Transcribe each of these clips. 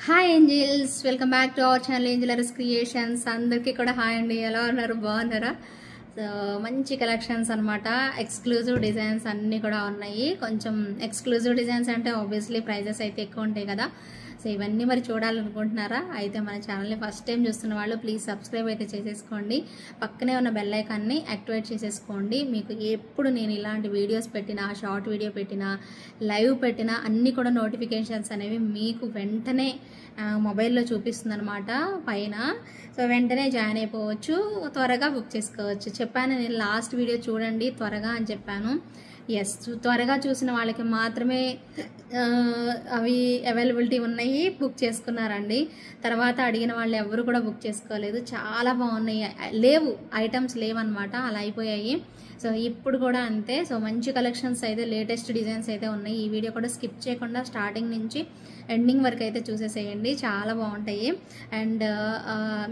Hi angels, welcome back to our channel Angelers creations. అందరికీ కూడా hi అండి. ఎలా ఉన్నారు? బాగున్నారా? సో మంచి కలెక్షన్స్ అనమాట. ఎక్స్క్లూజివ్ డిజైన్స్ అన్నీ కూడా ఉన్నాయి. కొంచెం ఎక్స్క్లూజివ్ డిజైన్స్ అంటే ఆబ్వియస్లీ ప్రైజెస్ అయితే ఎక్కువ ఉంటాయి కదా. సో ఇవన్నీ మరి చూడాలనుకుంటున్నారా? అయితే మన ఛానల్ని ఫస్ట్ టైం చూస్తున్న వాళ్ళు ప్లీజ్ సబ్స్క్రైబ్ అయితే చేసేసుకోండి. పక్కనే ఉన్న బెల్ ఐకాన్ని యాక్టివేట్ చేసేసుకోండి. మీకు ఎప్పుడు నేను ఇలాంటి వీడియోస్ పెట్టినా, షార్ట్ వీడియో పెట్టినా, లైవ్ పెట్టినా అన్నీ కూడా నోటిఫికేషన్స్ అనేవి మీకు వెంటనే మొబైల్లో చూపిస్తుంది అనమాట పైన. సో వెంటనే జాయిన్ అయిపోవచ్చు, త్వరగా బుక్ చేసుకోవచ్చు. చెప్పాను నేను లాస్ట్ వీడియో చూడండి త్వరగా అని చెప్పాను. ఎస్, త్వరగా చూసిన వాళ్ళకి మాత్రమే అవి అవైలబిలిటీ ఉన్నాయి, బుక్ చేసుకున్నారండి. తర్వాత అడిగిన వాళ్ళు ఎవరు కూడా బుక్ చేసుకోలేదు. చాలా బాగున్నాయి, లేవు ఐటమ్స్ లేవన్నమాట, అలా అయిపోయాయి. సో ఇప్పుడు కూడా అంతే. సో మంచి కలెక్షన్స్ అయితే, లేటెస్ట్ డిజైన్స్ అయితే ఉన్నాయి. ఈ వీడియో కూడా స్కిప్ చేయకుండా స్టార్టింగ్ నుంచి ఎండింగ్ వరకు అయితే చూసేసేయండి, చాలా బాగుంటాయి. అండ్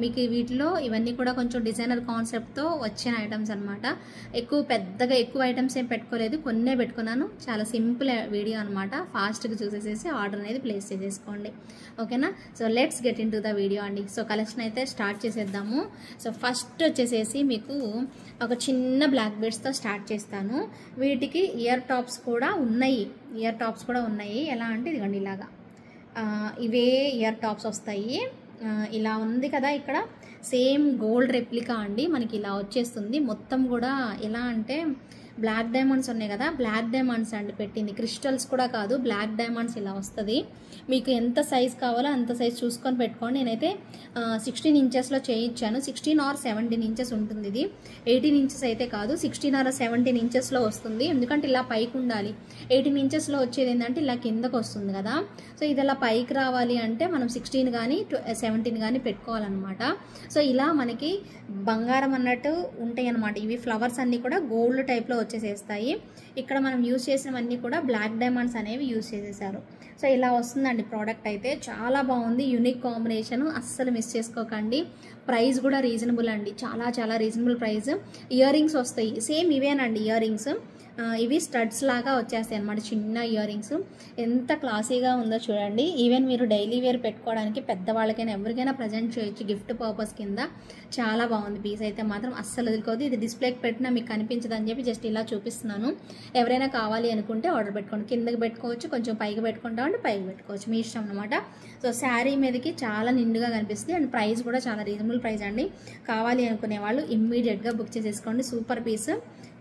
మీకు వీటిలో ఇవన్నీ కూడా కొంచెం డిజైనర్ కాన్సెప్ట్తో వచ్చిన ఐటమ్స్ అనమాట. పెద్దగా ఎక్కువ ఐటమ్స్ ఏం పెట్టుకోలేదు, కొన్నే పెట్టుకున్నాను. చాలా సింపుల్ వీడియో అనమాట. ఫాస్ట్గా చూసేసేసి ఆర్డర్ అనేది ప్లేస్ చేసేసుకోండి, ఓకేనా? So let's get in to the video అండి. సో కలెక్షన్ అయితే స్టార్ట్ చేసేద్దాము. సో ఫస్ట్ వచ్చేసేసి మీకు ఒక చిన్న బ్లాక్ బీడ్స్తో స్టార్ట్ చేస్తాను. వీటికి ఇయర్ టాప్స్ కూడా ఉన్నాయి. ఎలా అంటే ఇదిగోండి ఇలాగా ఇవే ఇయర్ టాప్స్ వస్తాయి. ఇలా ఉంది కదా, ఇక్కడ సేమ్ గోల్డ్ రెప్లికా అండి. మనకి ఇలా వచ్చేస్తుంది మొత్తం కూడా. ఎలా అంటే బ్లాక్ డైమండ్స్ ఉన్నాయి కదా, బ్లాక్ డైమండ్స్ అండి పెట్టింది, క్రిస్టల్స్ కూడా కాదు, బ్లాక్ డైమండ్స్ ఇలా వస్తుంది. మీకు ఎంత సైజ్ కావాలో అంత సైజ్ చూసుకొని పెట్టుకోండి. నేనైతే 16 ఇంచెస్లో చేయించాను. 16 or 17 ఇంచెస్ ఉంటుంది ఇది. 18 ఇంచెస్ అయితే కాదు, 16 or 17 ఇంచెస్లో వస్తుంది. ఎందుకంటే ఇలా పైకి ఉండాలి. 18 ఇంచెస్లో వచ్చేది ఏంటంటే ఇలా కిందకు వస్తుంది కదా. సో ఇది అలా పైకి రావాలి అంటే మనం 16 కానీ 17 కానీ పెట్టుకోవాలన్నమాట. సో ఇలా మనకి బంగారం అన్నట్టు ఉంటాయి అన్నమాట. ఇవి ఫ్లవర్స్ అన్నీ కూడా గోల్డ్ టైప్లో వచ్చేసేస్తాయి. ఇక్కడ మనం యూజ్ చేసినవన్నీ కూడా బ్లాక్ డైమండ్స్ అనేవి యూజ్ చేసేసారు. సో ఇలా వస్తుందండి ప్రోడక్ట్ అయితే. చాలా బాగుంది, యూనిక్ కాంబినేషన్, అస్సలు మిస్ చేసుకోకండి. ప్రైస్ కూడా రీజనబుల్ అండి, చాలా రీజనబుల్ ప్రైస్. ఇయర్ రింగ్స్ వస్తాయి, సేమ్ ఇవేనండి ఇయర్ రింగ్స్. ఇవి స్టడ్స్ లాగా వచ్చేస్తాయి అన్నమాట, చిన్న ఇయర్ రింగ్స్. ఎంత క్లాసీగా ఉందో చూడండి. ఈవెన్ మీరు డైలీ వేర్ పెట్టుకోవడానికి పెద్దవాళ్ళకైనా ఎవరికైనా ప్రజెంట్ చేయొచ్చు గిఫ్ట్ పర్పస్ కింద. చాలా బాగుంది పీస్ అయితే మాత్రం, అస్సలు వదులుకోదు. ఇది డిస్ప్లేకి పెట్టినా మీకు కనిపించదు అని చెప్పి జస్ట్ ఇలా చూపిస్తున్నాను. ఎవరైనా కావాలి అనుకుంటే ఆర్డర్ పెట్టుకోండి. కిందకి పెట్టుకోవచ్చు, కొంచెం పైకి పెట్టుకుంటామంటే పైకి పెట్టుకోవచ్చు, మీ ఇష్టం అనమాట. సో శారీ మీదకి చాలా నిండుగా కనిపిస్తుంది. అండ్ ప్రైస్ కూడా చాలా రీజనబుల్ ప్రైస్ అండి. కావాలి అనుకునే వాళ్ళు ఇమ్మీడియట్గా బుక్ చేసేసుకోండి. సూపర్ పీస్,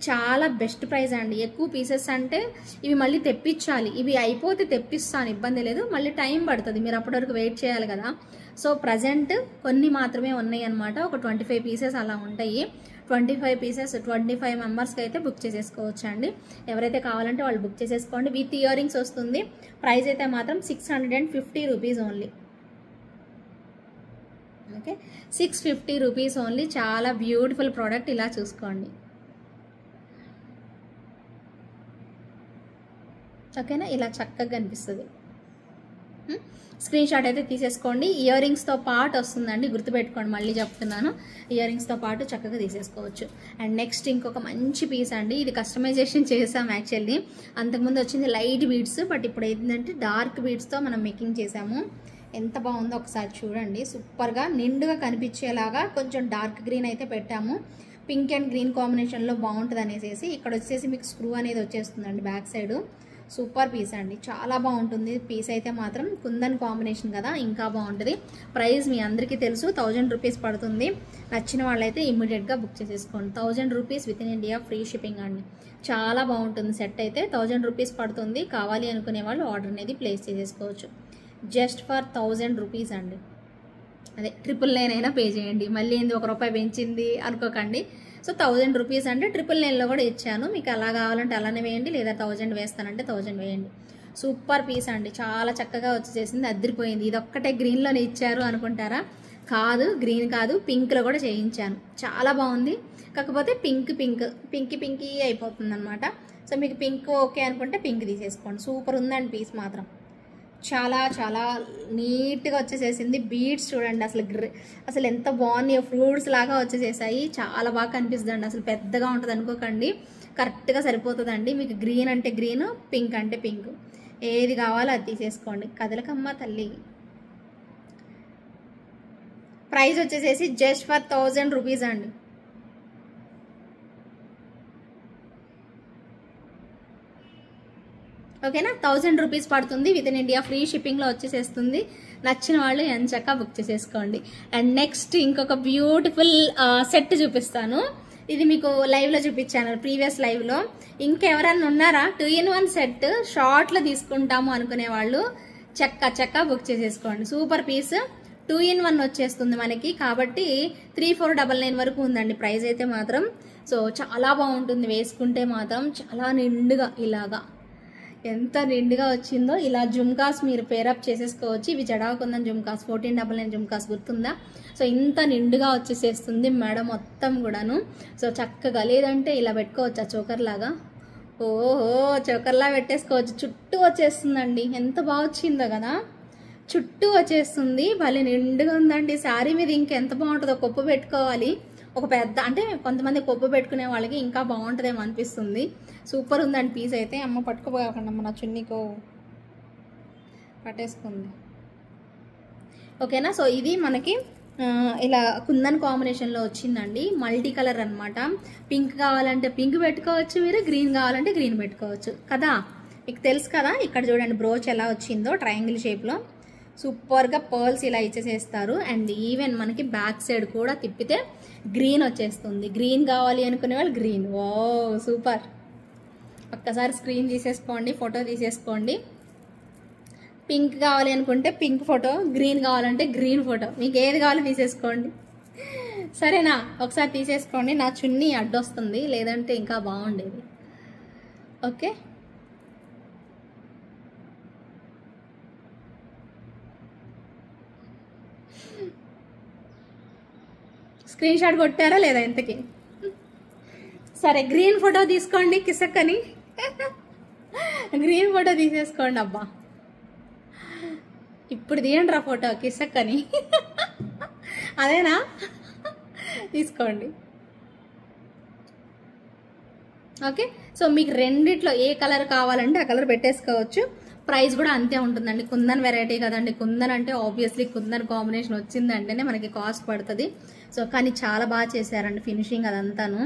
చాలా బెస్ట్ ప్రైస్ అండి. ఎక్కువ పీసెస్ అంటే ఇవి మళ్ళీ తెప్పించాలి. ఇవి అయిపోతే తెప్పిస్తాను, ఇబ్బంది లేదు. మళ్ళీ టైం పడుతుంది, మీరు అప్పటి వరకు వెయిట్ చేయాలి కదా. సో ప్రజెంట్ కొన్ని మాత్రమే ఉన్నాయి అనమాట. ఒక 25 పీసెస్ అలా ఉంటాయి. 25 పీసెస్ 25 మెంబర్స్కి అయితే బుక్ చేసేసుకోవచ్చు అండి. ఎవరైతే కావాలంటే వాళ్ళు బుక్ చేసేసుకోండి. విత్ ఇయర్ రింగ్స్ వస్తుంది. ప్రైస్ అయితే మాత్రం 650 rupees only. Okay, 650 rupees only. చాలా బ్యూటిఫుల్ ప్రోడక్ట్. ఇలా చూసుకోండి, ఓకేనా? ఇలా చక్కగా కనిపిస్తుంది. స్క్రీన్ షాట్ అయితే తీసేసుకోండి. ఇయర్ రింగ్స్తో పాటు వస్తుందండి, గుర్తుపెట్టుకోండి, మళ్ళీ చెప్తున్నాను. ఇయర్ రింగ్స్తో పాటు చక్కగా తీసేసుకోవచ్చు. అండ్ నెక్స్ట్ ఇంకొక మంచి పీస్ అండి. ఇది కస్టమైజేషన్ చేసాం యాక్చువల్లీ. అంతకుముందు వచ్చింది లైట్ బీడ్స్, బట్ ఇప్పుడు ఏంటంటే డార్క్ బీడ్స్తో మనం మేకింగ్ చేసాము. ఎంత బాగుందో ఒకసారి చూడండి. సూపర్గా నిండుగా కనిపించేలాగా కొంచెం డార్క్ గ్రీన్ అయితే పెట్టాము. పింక్ అండ్ గ్రీన్ కాంబినేషన్లో బాగుంటుంది అనేసి ఇక్కడ వచ్చేసి మీకు స్క్రూ అనేది వచ్చేస్తుందండి బ్యాక్ సైడ్. సూపర్ పీస్ అండి, చాలా బాగుంటుంది పీస్ అయితే మాత్రం. కుందన్ కాంబినేషన్ కదా, ఇంకా బాగుంటుంది. ప్రైస్ మీ అందరికీ తెలుసు, 1000 రూపీస్ పడుతుంది. నచ్చిన వాళ్ళైతే ఇమ్మీడియట్గా బుక్ చేసేసుకోండి. 1000 rupees with in India, free shipping అండి. చాలా బాగుంటుంది సెట్ అయితే. 1000 రూపీస్ పడుతుంది. కావాలి అనుకునే వాళ్ళు ఆర్డర్ అనేది ప్లేస్ చేసేసుకోవచ్చు. జస్ట్ ఫర్ 1000 రూపీస్ అండి. అదే 999 అయినా పే చేయండి. మళ్ళీ ఏంది ₹1 పెంచింది అనుకోకండి. సో 1000 రూపీస్ అంటే 999లో కూడా ఇచ్చాను. మీకు అలా కావాలంటే అలానే వేయండి, లేదా 1000 వేస్తానంటే 1000 వేయండి. సూపర్ పీస్ అండి, చాలా చక్కగా వచ్చేసింది, అదిరిపోయింది. ఇది ఒక్కటే గ్రీన్లోనే ఇచ్చారు అనుకుంటారా? కాదు, గ్రీన్ కాదు, పింక్లో కూడా చేయించాను. చాలా బాగుంది. కాకపోతే పింకీ అయిపోతుంది అనమాట. సో మీకు పింక్ ఓకే అనుకుంటే పింక్ తీసేసుకోండి. సూపర్ ఉందండి పీస్ మాత్రం. చాలా నీట్గా వచ్చేసేసింది. బీడ్స్ చూడండి, అసలు ఎంత బాగున్నాయో, ఫ్రూట్స్ లాగా వచ్చేసేసాయి. చాలా బాగా కనిపిస్తుంది. అసలు పెద్దగా ఉంటుంది అనుకోకండి, కరెక్ట్గా సరిపోతుందండి. మీకు గ్రీన్ అంటే గ్రీన్, పింక్ అంటే పింక్, ఏది కావాలో అది తీసేసుకోండి. కదలకమ్మ తల్లి. ప్రైస్ వచ్చేసేసి జస్ట్ ఫర్ 1000 రూపీస్ అండి. ఓకేనా, 1000 రూపీస్ పడుతుంది. విత్ ఇన్ ఇండియా ఫ్రీ షిప్పింగ్లో వచ్చేసేస్తుంది. నచ్చిన వాళ్ళు ఎంచక్కా బుక్ చేసేసుకోండి. అండ్ నెక్స్ట్ ఇంకొక బ్యూటిఫుల్ సెట్ చూపిస్తాను. ఇది మీకు లైవ్లో చూపించాను, ప్రీవియస్ లైవ్లో. ఇంకెవరన్నా ఉన్నారా 2-in-1 సెట్ షార్ట్లో తీసుకుంటాము అనుకునే వాళ్ళు చక్కా బుక్ చేసేసుకోండి. సూపర్ పీస్, 2-in-1 వచ్చేస్తుంది మనకి. కాబట్టి 3499 వరకు ఉందండి ప్రైస్ అయితే మాత్రం. సో చాలా బాగుంటుంది వేసుకుంటే మాత్రం, చాలా నిండుగా ఇలాగా ఎంత నిండుగా వచ్చిందో. ఇలా జుమ్కాస్ మీరు పేరప్ చేసేసుకోవచ్చు. ఇవి జడాకుందని జుమ్కాస్, 1499 జుమ్కాస్ గుర్తుందా? సో ఇంత నిండుగా వచ్చేసేస్తుంది మెడ మొత్తం కూడాను. సో చక్కగా, లేదంటే ఇలా పెట్టుకోవచ్చు చోకర్ లాగా. ఓహో, చోకర్లా పెట్టేసుకోవచ్చు. చుట్టూ వచ్చేస్తుందండి, ఎంత బాగా వచ్చిందో కదా, చుట్టూ వచ్చేస్తుంది. భలే నిండుగా ఉందండి. శారీ మీద ఇంకెంత బాగుంటుందో. కొప్పు పెట్టుకోవాలి ఒక పెద్ద, అంటే కొంతమంది కొప్పు పెట్టుకునే వాళ్ళకి ఇంకా బాగుంటుందేమో అనిపిస్తుంది. సూపర్ ఉందండి పీస్ అయితే. అమ్మ పట్టుకోపోయాకండి, అమ్మ నా చున్నీకో పట్టేసుకుంది. ఓకేనా, సో ఇది మనకి ఇలా కుందన్ కాంబినేషన్లో వచ్చిందండి. మల్టీ కలర్ అనమాట. పింక్ కావాలంటే పింక్ పెట్టుకోవచ్చు మీరు, గ్రీన్ కావాలంటే గ్రీన్ పెట్టుకోవచ్చు కదా. మీకు తెలుసు కదా, ఇక్కడ చూడండి బ్రోచ్ ఎలా వచ్చిందో ట్రయాంగిల్ షేప్లో. సూపర్గా పర్ల్స్ ఇలా ఇచ్చేసేస్తారు. అండ్ ఈవెన్ మనకి బ్యాక్ సైడ్ కూడా తిప్పితే గ్రీన్ వచ్చేస్తుంది. గ్రీన్ కావాలి అనుకునే వాళ్ళు గ్రీన్. ఓ సూపర్. ఒక్కసారి స్క్రీన్ తీసేసుకోండి, ఫోటో తీసేసుకోండి. పింక్ కావాలి అనుకుంటే పింక్ ఫోటో, గ్రీన్ కావాలంటే గ్రీన్ ఫోటో, మీకు ఏది కావాలో తీసేసుకోండి. సరేనా, ఒకసారి తీసేసుకోండి. నా చున్నీ అడ్డొస్తుంది, లేదంటే ఇంకా బాగుండేది. ఓకే, స్క్రీన్ షాట్ కొట్టారా లేదా ఇంతకీ? సరే, గ్రీన్ ఫోటో తీసుకోండి కిసక్కని. గ్రీన్ ఫోటో తీసేసుకోండి. అబ్బా, ఇప్పుడు తీయండి రా ఫోటో కిసక్కని. అదేనా, తీసుకోండి. ఓకే, సో మీకు రెండిట్లో ఏ కలర్ కావాలంటే ఆ కలర్ పెట్టేసుకోవచ్చు. ప్రైస్ కూడా అంతే ఉంటుందండి. కుందన్ వెరైటీ కదండి. కుందన్ అంటే ఆబ్వియస్లీ కుందన్ కాంబినేషన్ వచ్చిందంటేనే మనకి కాస్ట్ పడుతుంది. సో కానీ చాలా బాగా చేశారండి ఫినిషింగ్ అదంతాను.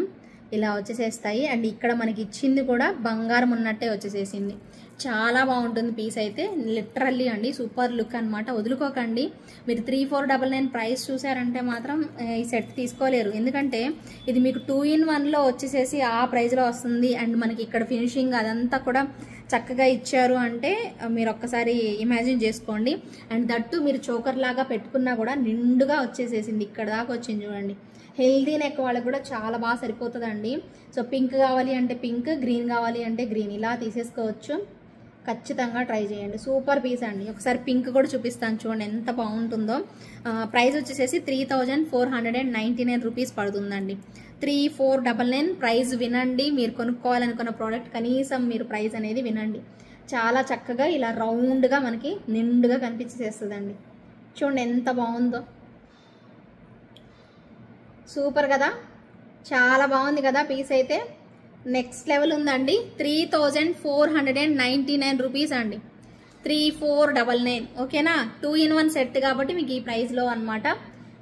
ఇలా వచ్చేసేస్తాయి. అండ్ ఇక్కడ మనకి ఇచ్చింది కూడా బంగారం ఉన్నట్టే వచ్చేసేసింది. చాలా బాగుంటుంది పీస్ అయితే, లిటరల్లీ అండి. సూపర్ లుక్ అనమాట. వదులుకోకండి. మీరు 3499 ప్రైస్ చూసారంటే మాత్రం ఈ సెట్ తీసుకోలేరు. ఎందుకంటే ఇది మీకు 2-in-1లో వచ్చేసేసి ఆ ప్రైస్లో వస్తుంది. అండ్ మనకి ఇక్కడ ఫినిషింగ్ అదంతా కూడా చక్కగా ఇచ్చారు అంటే మీరు ఒక్కసారి ఇమాజిన్ చేసుకోండి. అండ్ దట్టు మీరు చోకర్ లాగా పెట్టుకున్నా కూడా నిండుగా వచ్చేసేసింది. ఇక్కడ దాకా వచ్చింది చూడండి. హెల్దీ నెక్ వాళ్ళకి కూడా చాలా బాగా సరిపోతుందండి. సో పింక్ కావాలి అంటే పింక్, గ్రీన్ కావాలి అంటే గ్రీన్, ఇలా తీసేసుకోవచ్చు. ఖచ్చితంగా ట్రై చేయండి. సూపర్ పీస్ అండి. ఒకసారి పింక్ కూడా చూపిస్తాను చూడండి ఎంత బాగుంటుందో. ప్రైస్ వచ్చేసేసి 3499 రూపీస్ పడుతుందండి. 3499 ప్రైస్ వినండి. మీరు కొనుక్కోవాలనుకున్న ప్రోడక్ట్ కనీసం మీరు ప్రైస్ అనేది వినండి. చాలా చక్కగా ఇలా రౌండ్గా మనకి నిండుగా కనిపించేస్తుందండి. చూడండి ఎంత బాగుందో, సూపర్ కదా, చాలా బాగుంది కదా పీస్ అయితే. నెక్స్ట్ లెవెల్ ఉందండి. 3499 రూపీస్ అండి. 3499. ఓకేనా, 2-in-1 సెట్ కాబట్టి మీకు ఈ ప్రైస్లో అనమాట.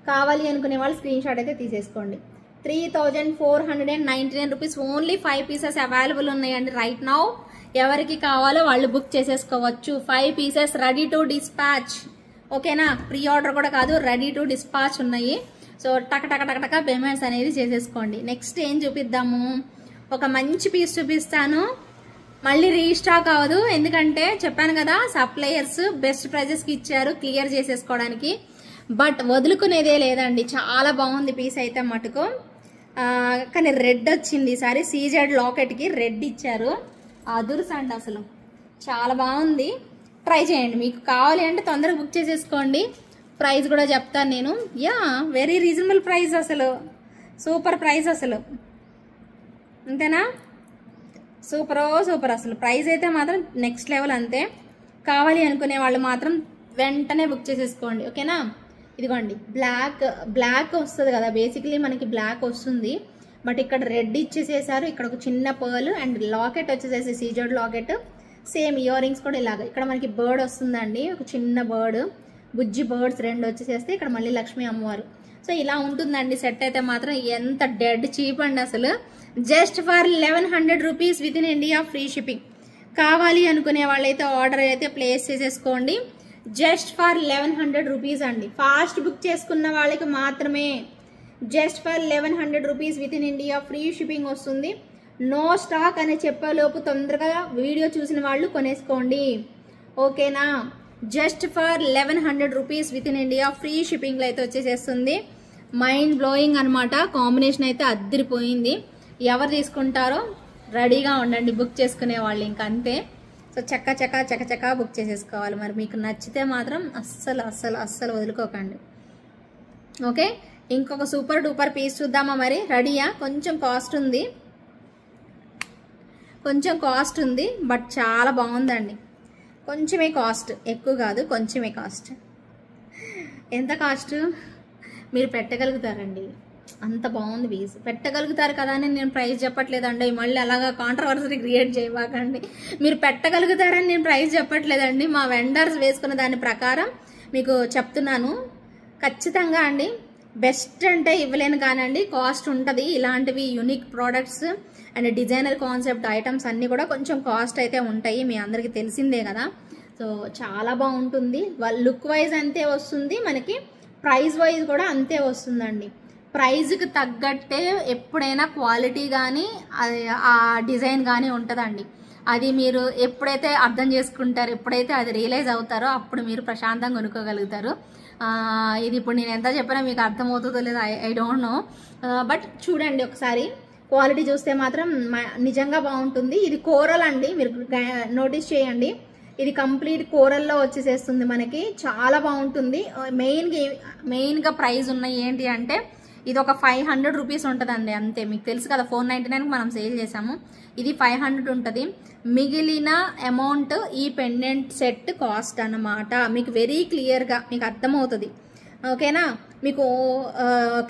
కావాలి అనుకునే వాళ్ళు స్క్రీన్ షాట్ అయితే తీసేసుకోండి. 3499 రూపీస్. ఓన్లీ 5 పీసెస్ అవైలబుల్ ఉన్నాయండి రైట్ నౌ. ఎవరికి కావాలో వాళ్ళు బుక్ చేసేసుకోవచ్చు. 5 పీసెస్ రెడీ టు డిస్పాచ్. ఓకేనా, ప్రీ ఆర్డర్ కూడా కాదు, రెడీ టు డిస్పాచ్ ఉన్నాయి. సో టక టక టక టక పేమెంట్స్ అనేది చేసేసుకోండి. నెక్స్ట్ ఏం చూపిద్దాము, ఒక మంచి పీస్ చూపిస్తాను. మళ్ళీ రీస్టాక్ అవ్వదు, ఎందుకంటే చెప్పాను కదా సప్లయర్స్ బెస్ట్ ప్రైజెస్కి ఇచ్చారు క్లియర్ చేసేసుకోవడానికి. బట్ వదులుకునేదే లేదండి. చాలా బాగుంది పీస్ అయితే మటుకు. కానీ రెడ్ వచ్చింది ఈసారి. సీజెడ్ లాకెట్కి రెడ్ ఇచ్చారు. అదుర్స్ అండి అసలు, చాలా బాగుంది. ట్రై చేయండి. మీకు కావాలి అంటే తొందరగా బుక్ చేసేసుకోండి. ప్రైస్ కూడా చెప్తాను నేను. యా, వెరీ రీజనబుల్ ప్రైస్ అసలు. సూపర్ ప్రైస్ అసలు, అంతేనా? సూపర్ అసలు. ప్రైస్ అయితే మాత్రం నెక్స్ట్ లెవెల్ అంతే. కావాలి అనుకునే వాళ్ళు మాత్రం వెంటనే బుక్ చేసేసుకోండి. ఓకేనా, ఇదిగోండి బ్లాక్ వస్తుంది కదా, బేసిక్లీ మనకి బ్లాక్ వస్తుంది. బట్ ఇక్కడ రెడ్ ఇచ్చేసేసారు. ఇక్కడ ఒక చిన్న పర్ల్ అండ్ లాకెట్ వచ్చేసేసి CZ locket. Same ear rings కూడా ఇలాగ. ఇక్కడ మనకి బర్డ్ వస్తుందండి, ఒక చిన్న బర్డ్. బుజ్జి బర్డ్స్ 2 వచ్చేసేస్తే ఇక్కడ మళ్ళీ లక్ష్మీ అమ్మవారు. సో ఇలా ఉంటుందండి సెట్ అయితే మాత్రం. ఎంత డెడ్ చీప్ అండి అసలు. Just for 1100 rupees with in India, free shipping. కావాలి అనుకునే వాళ్ళైతే ఆర్డర్ అయితే ప్లేస్ చేసేసుకోండి. జస్ట్ ఫర్ 1100 రూపీస్ అండి. ఫాస్ట్ బుక్ చేసుకున్న వాళ్ళకి మాత్రమే. Just for 1100 rupees with in India, free shipping వస్తుంది. నో స్టాక్ అని చెప్పేలోపు తొందరగా వీడియో చూసిన వాళ్ళు కొనేసుకోండి, ఓకేనా. Just for 1100 rupees with in India, free షిప్పింగ్లో అయితే వచ్చేసేస్తుంది. మైండ్ బ్లోయింగ్ అనమాట. కాంబినేషన్ అయితే అద్దరిపోయింది. ఎవరు తీసుకుంటారో రెడీగా ఉండండి బుక్ చేసుకునే వాళ్ళు, ఇంకా అంతే. సో చక్క బుక్ చేసేసుకోవాలి. మరి మీకు నచ్చితే మాత్రం అస్సలు వదులుకోకండి, ఓకే. ఇంకొక సూపర్ డూపర్ పీస్ చూద్దామా మరి. రెడీయా? కొంచెం కాస్ట్ ఉంది బట్ చాలా బాగుందండి. కొంచెమే కాస్ట్, ఎక్కువ కాదు, కొంచెమే కాస్ట్. ఎంత కాస్ట్ మీరు పెట్టగలుగుతారండి, అంత బాగుంది పీస్. పెట్టగలుగుతారు కదా అని నేను ప్రైస్ చెప్పట్లేదండి. మళ్ళీ అలాగా కాంట్రవర్సీ క్రియేట్ చేయబాకండి. మీరు పెట్టగలుగుతారని నేను ప్రైస్ చెప్పట్లేదండి. మా వెండర్స్ వేసుకున్న దాని ప్రకారం మీకు చెప్తున్నాను. ఖచ్చితంగా అండి బెస్ట్ అంటే ఇవ్వలేను కానండి, కాస్ట్ ఉంటుంది. ఇలాంటివి unique products and designer concept items అన్నీ కూడా కొంచెం కాస్ట్ అయితే ఉంటాయి, మీ అందరికీ తెలిసిందే కదా. సో చాలా బాగుంటుంది. లుక్ వైజ్ అంతే వస్తుంది, మనకి ప్రైస్ వైజ్ కూడా అంతే వస్తుందండి. ప్రైజ్కి తగ్గట్టే ఎప్పుడైనా క్వాలిటీ కానీ ఆ డిజైన్ కానీ ఉంటుందండి. అది మీరు ఎప్పుడైతే అర్థం చేసుకుంటారో, ఎప్పుడైతే అది రియలైజ్ అవుతారో అప్పుడు మీరు ప్రశాంతంగా కొనుక్కోగలుగుతారు. ఇది ఇప్పుడు నేను ఎంత చెప్పినా మీకు అర్థమవుతుందో లేదో ఐ డోంట్ నో, బట్ చూడండి ఒకసారి. క్వాలిటీ చూస్తే మాత్రం నిజంగా బాగుంటుంది. ఇది కోరల్ అండి, మీరు నోటీస్ చేయండి. ఇది కంప్లీట్ కోరల్లో వచ్చేసేస్తుంది మనకి. చాలా బాగుంటుంది. మెయిన్గా ప్రైస్ ఉన్నాయి ఏంటి అంటే, ఇది ఒక 500 రూపీస్ ఉంటుందండి అంతే. మీకు తెలుసు కదా 499కి మనం సేల్ చేసాము. ఇది 500 ఉంటుంది. మిగిలిన అమౌంట్ ఈ పెండెంట్ సెట్ కాస్ట్ అన్నమాట. మీకు వెరీ క్లియర్గా మీకు అర్థమవుతుంది, ఓకేనా. మీకు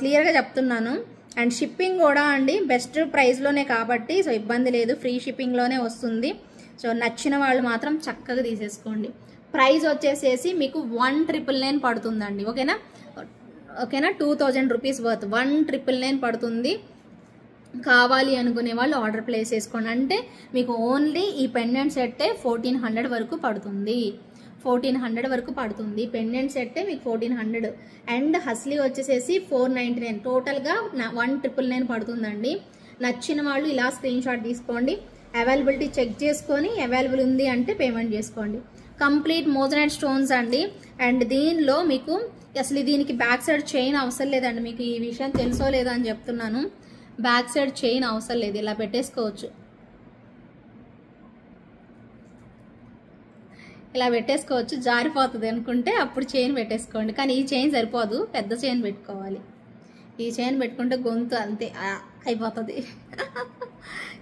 క్లియర్గా చెప్తున్నాను. అండ్ షిప్పింగ్ కూడా అండి బెస్ట్ ప్రైస్లోనే కాబట్టి సో ఇబ్బంది లేదు, ఫ్రీ షిప్పింగ్లోనే వస్తుంది. సో నచ్చిన వాళ్ళు మాత్రం చక్కగా తీసేసుకోండి. ప్రైస్ వచ్చేసేసి మీకు 1999 పడుతుందండి, ఓకేనా. 2000 రూపీస్ వర్త్ 1999 పడుతుంది. కావాలి అనుకునే వాళ్ళు ఆర్డర్ ప్లేస్ చేసుకోండి. అంటే మీకు ఓన్లీ ఈ పెండెంట్ సెట్టే 1400 వరకు పడుతుంది. 1400 వరకు పడుతుంది పెండెంట్ సెట్టే మీకు 1400. అండ్ హస్లీ వచ్చేసేసి 499. టోటల్గా 1999 పడుతుందండి. నచ్చిన వాళ్ళు ఇలా స్క్రీన్ షాట్ తీసుకోండి. అవైలబిలిటీ చెక్ చేసుకొని అవైలబుల్ ఉంది అంటే పేమెంట్ చేసుకోండి. కంప్లీట్ మోజనైట్ స్టోన్స్ అండి. అండ్ దీనిలో మీకు అసలు దీనికి బ్యాక్ సైడ్ చైన్ అవసరం లేదండి. మీకు ఈ విషయం తెలుసో లేదో అని చెప్తున్నాను. బ్యాక్ సైడ్ చైన్ అవసరం లేదు, ఇలా పెట్టేసుకోవచ్చు. ఇలా పెట్టేసుకోవచ్చు. జారిపోతుంది అనుకుంటే అప్పుడు చైన్ పెట్టేసుకోండి. కానీ ఈ చైన్ సరిపోదు, పెద్ద చైన్ పెట్టుకోవాలి. ఈ చైన్ పెట్టుకుంటే గొంతు అంతే అయిపోతుంది.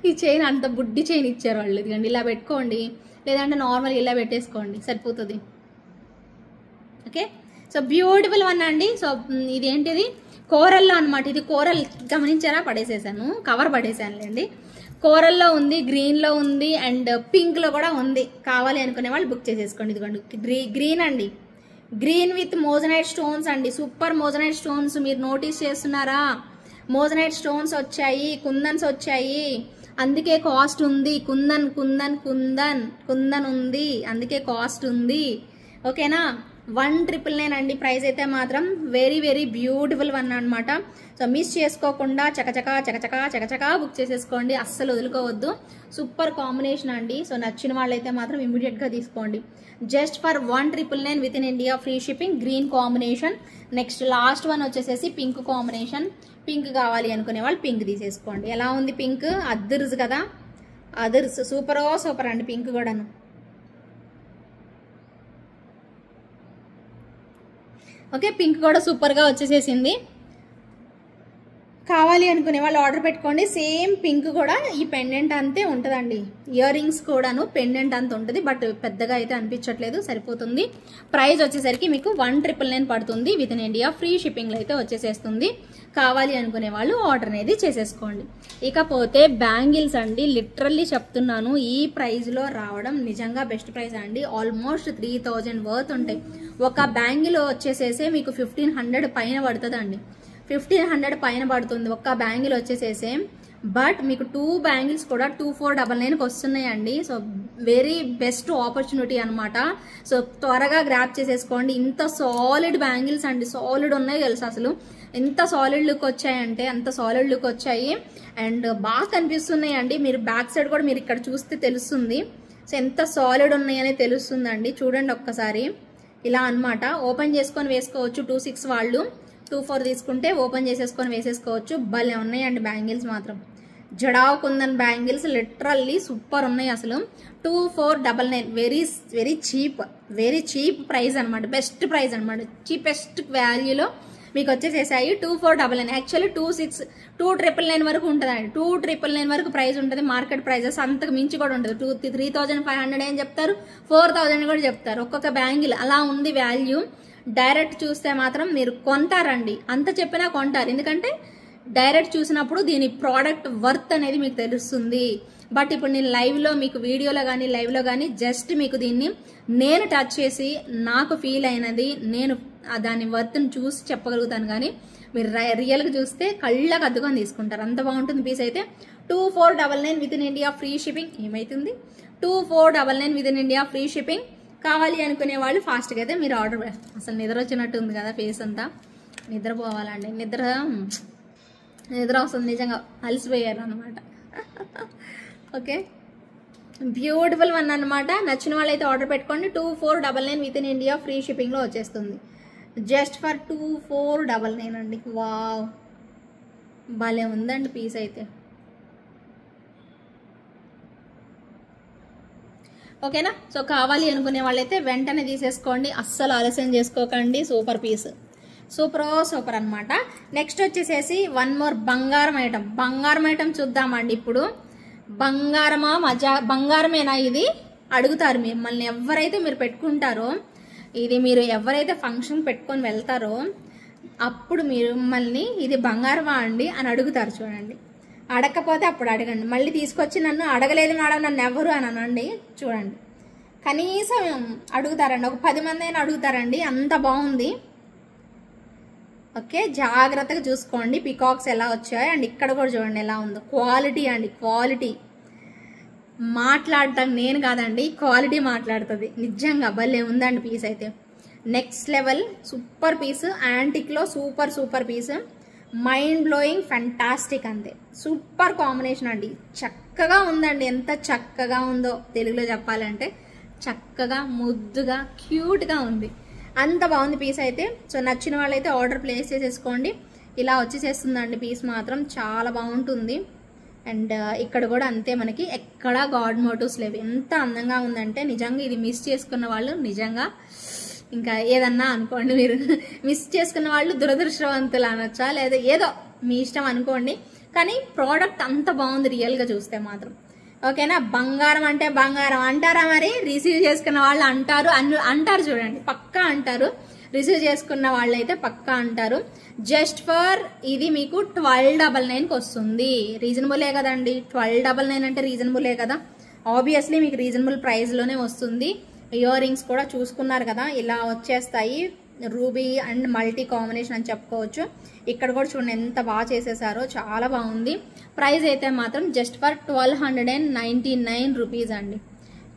ఈ చైన్ అంత బుడ్డి చైన్ ఇచ్చారు వాళ్ళు. ఇదిగండి ఇలా పెట్టుకోండి, లేదంటే నార్మల్ ఇలా పెట్టేసుకోండి, సరిపోతుంది, ఓకే. సో బ్యూటిఫుల్ వన్ అండి. సో ఇదేంటిది కోరల్లో అనమాట. ఇది కోరల్ గమనించారా? పడేసేసాను, కవర్ పడేసానులేండి. కోరల్లో ఉంది, గ్రీన్లో ఉంది, అండ్ పింక్లో కూడా ఉంది. కావాలి అనుకునే వాళ్ళు బుక్ చేసేసుకోండి. ఇదిగోండి గ్రీన్ అండి, గ్రీన్ విత్ మోజనైట్ స్టోన్స్ అండి. Super moissanite stones. మీరు నోటీస్ చేస్తున్నారా? మోజనైట్ స్టోన్స్ వచ్చాయి, కుందన్స్ వచ్చాయి, అందుకే కాస్ట్ ఉంది. కుందన్ ఉంది, అందుకే కాస్ట్ ఉంది, ఓకేనా. 1999 అండి ప్రైస్ అయితే మాత్రం. వెరీ వెరీ బ్యూటిఫుల్ వన్ అనమాట. సో మిస్ చేసుకోకుండా చకచకా బుక్ చేసేసుకోండి, అస్సలు వదులుకోవద్దు. సూపర్ కాంబినేషన్ అండి. సో నచ్చిన వాళ్ళైతే మాత్రం ఇమీడియట్గా తీసుకోండి. Just for 1999 with in India, free shipping. Green combination. Next last one వచ్చేసేసి పింక్ కాంబినేషన్. పింక్ కావాలి అనుకునే వాళ్ళు పింక్ తీసేసుకోండి. ఎలా ఉంది పింక్? అదర్స్ కదా, అదర్స్. సూపర్ అండి పింక్ కూడాను. ఓకే, పింక్ కూడా సూపర్గా వచ్చేసేసింది. కావాలి అనుకునే వాళ్ళు ఆర్డర్ పెట్టుకోండి. సేమ్ పింక్ కూడా ఈ పెండెంట్ అంతే ఉంటుందండి. ఇయర్ రింగ్స్ కూడాను పెండెంట్ అంత ఉంటుంది, బట్ పెద్దగా అయితే అనిపించట్లేదు, సరిపోతుంది. ప్రైస్ వచ్చేసరికి మీకు 1999 పడుతుంది విత్ ఇన్ ఇండియా, ఫ్రీ షిప్పింగ్లో అయితే వచ్చేసేస్తుంది. కావాలి అనుకునే వాళ్ళు ఆర్డర్ అనేది చేసేసుకోండి. ఇకపోతే బ్యాంగిల్స్ అండి. లిటరల్లీ చెప్తున్నాను, ఈ ప్రైస్లో రావడం నిజంగా బెస్ట్ ప్రైస్ అండి. ఆల్మోస్ట్ 3000 వర్త్ ఉంటాయి. ఒక బ్యాంగిల్ వచ్చేసేసి మీకు 1500 పైన పడుతుందండి. 1500 పైన పడుతుంది ఒక్క బ్యాంగిల్ వచ్చేసేసి. బట్ మీకు 2 బ్యాంగిల్స్ కూడా 2499కి వస్తున్నాయండి. సో వెరీ బెస్ట్ ఆపర్చునిటీ అనమాట. సో త్వరగా గ్రాప్ చేసేసుకోండి. ఇంత సాలిడ్ బ్యాంగిల్స్ అండి, సాలిడ్ ఉన్నాయి తెలుసు అసలు. ఎంత సాలిడ్ లుక్ వచ్చాయంటే అంత సాలిడ్ లుక్ వచ్చాయి అండ్ బాగా కనిపిస్తున్నాయి అండి. మీరు బ్యాక్ సైడ్ కూడా మీరు ఇక్కడ చూస్తే తెలుస్తుంది. సో ఎంత సాలిడ్ ఉన్నాయని తెలుస్తుందండి. చూడండి ఒక్కసారి ఇలా అన్నమాట. ఓపెన్ చేసుకొని వేసుకోవచ్చు. 26 వాళ్ళు 24 తీసుకుంటే ఓపెన్ చేసేసుకొని వేసేసుకోవచ్చు. భలే ఉన్నాయండి బ్యాంగిల్స్ మాత్రం. Jadau kundan bangles literally super ఉన్నాయి అసలు. 2499 వెరీ చీప్ ప్రైస్ అనమాట. బెస్ట్ ప్రైస్ అనమాట. చీపెస్ట్ వాల్యూలో మీకు వచ్చేసేసాయి 2499. యాక్చువల్లీ 2999 వరకు ఉంటుందండి. 2999 వరకు ప్రైస్ ఉంటుంది. మార్కెట్ ప్రైజెస్ అంతకు మించి కూడా ఉంటుంది. 3500 ఏం చెప్తారు, 4000 కూడా చెప్తారు ఒక్కొక్క బ్యాంగిల్. అలా ఉంది వాల్యూ. డైరెక్ట్ చూస్తే మాత్రం మీరు కొంటారండి. అంత చెప్పినా కొంటారు. ఎందుకంటే డైరెక్ట్ చూసినప్పుడు దీని ప్రోడక్ట్ వర్త్ అనేది మీకు తెలుస్తుంది. బట్ ఇప్పుడు నేను లైవ్లో మీకు వీడియోలో కానీ లైవ్లో కానీ జస్ట్ మీకు దీన్ని నేను టచ్ చేసి నాకు ఫీల్ అయినది నేను దాని వర్త్ని చూసి చెప్పగలుగుతాను. కానీ మీరు రియల్గా చూస్తే కళ్ళకు అద్దుకొని తీసుకుంటారు. అంత బాగుంటుంది పీస్ అయితే. 2499 with in India free shipping. ఏమైతుంది 2499 with in India free shipping. కావాలి అనుకునే వాళ్ళు ఫాస్ట్గా అయితే మీరు ఆర్డర్. అసలు నిద్ర వచ్చినట్టు ఉంది కదా ఫేస్ అంతా. నిద్రపోవాలండి. నిద్ర వస్తుంది నిజంగా. అలసిపోయారు అనమాట. ఓకే, బ్యూటిఫుల్ వన్ అనమాట. నచ్చిన వాళ్ళైతే ఆర్డర్ పెట్టుకోండి. 2499 విత్ ఇన్ ఇండియా ఫ్రీ షిప్పింగ్లో వచ్చేస్తుంది. జస్ట్ ఫర్ 2499 అండి. వావ్, భలే ఉందండి పీస్ అయితే. ఓకేనా? సో కావాలి అనుకునే వాళ్ళైతే వెంటనే తీసేసుకోండి. అస్సలు ఆలస్యం చేసుకోకండి. సూపర్ పీస్, సూపర్ అనమాట. నెక్స్ట్ వచ్చేసేసి వన్ మోర్ బంగారం ఐటమ్ చూద్దామండి. ఇప్పుడు బంగారమేనా ఇది అడుగుతారు మిమ్మల్ని ఎవరైతే మీరు పెట్టుకుంటారో. ఇది మీరు ఎవరైతే ఫంక్షన్ పెట్టుకొని వెళ్తారో అప్పుడు మీరు మిమ్మల్ని ఇది బంగారమా అండి అని అడుగుతారు. చూడండి, అడగకపోతే అప్పుడు అడగండి. మళ్ళీ తీసుకొచ్చి నన్ను అడగలేదు మేడం నన్ను ఎవరు అని అనండి. చూడండి, కనీసం అడుగుతారండి. ఒక 10 మంది అయినా అడుగుతారండి. అంత బాగుంది. ఓకే, జాగ్రత్తగా చూసుకోండి పికాక్స్ ఎలా వచ్చాయి. అండ్ ఇక్కడ కూడా చూడండి ఎలా ఉందో. క్వాలిటీ అండి, క్వాలిటీ మాట్లాడటం నేను కాదండి, క్వాలిటీ మాట్లాడుతుంది. నిజంగా భలే ఉందండి పీస్ అయితే. Next level super piece. యాంటిక్లో super piece. Mind blowing, fantastic అంతే. సూపర్ కాంబినేషన్ అండి. చక్కగా ఉందండి. ఎంత చక్కగా ఉందో తెలుగులో చెప్పాలంటే చక్కగా ముద్దుగా క్యూట్గా ఉంది. అంత బాగుంది పీస్ అయితే. సో నచ్చిన వాళ్ళైతే ఆర్డర్ ప్లేస్ చేసేసుకోండి. ఇలా వచ్చేసేస్తుందండి పీస్ మాత్రం. చాలా బాగుంటుంది. అండ్ ఇక్కడ కూడా అంతే, మనకి ఎక్కడ గాడ్ మోటివ్స్ లేవు. ఎంత అందంగా ఉందంటే నిజంగా ఇది మిస్ చేసుకున్న వాళ్ళు నిజంగా ఇంకా ఏదన్నా అనుకోండి. మీరు మిస్ చేసుకున్న వాళ్ళు దురదృష్టవంతులు అనొచ్చా, లేదా ఏదో మీ ఇష్టం అనుకోండి. కానీ ప్రోడక్ట్ అంత బాగుంది రియల్గా చూస్తే మాత్రం. ఓకేనా? బంగారం అంటే బంగారం అంటారా మరి? రిసీవ్ చేసుకున్న వాళ్ళు అంటారు చూడండి, పక్కా అంటారు. రిసీవ్ చేసుకున్న వాళ్ళైతే పక్కా అంటారు. జస్ట్ ఫర్ ఇది మీకు 1299కి వస్తుంది. రీజనబులే కదండి. 1299 అంటే రీజనబులే కదా. ఆబ్వియస్లీ మీకు రీజనబుల్ ప్రైస్లోనే వస్తుంది. ఇయర్ రింగ్స్ కూడా చూసుకున్నారు కదా, ఇలా వచ్చేస్తాయి. రూబీ అండ్ మల్టీ కాంబినేషన్ అని చెప్పుకోవచ్చు. ఇక్కడ కూడా చూడండి ఎంత బాగా చేసేసారో, చాలా బాగుంది. ప్రైస్ అయితే మాత్రం జస్ట్ ఫర్ 1299 రూపీస్ అండి.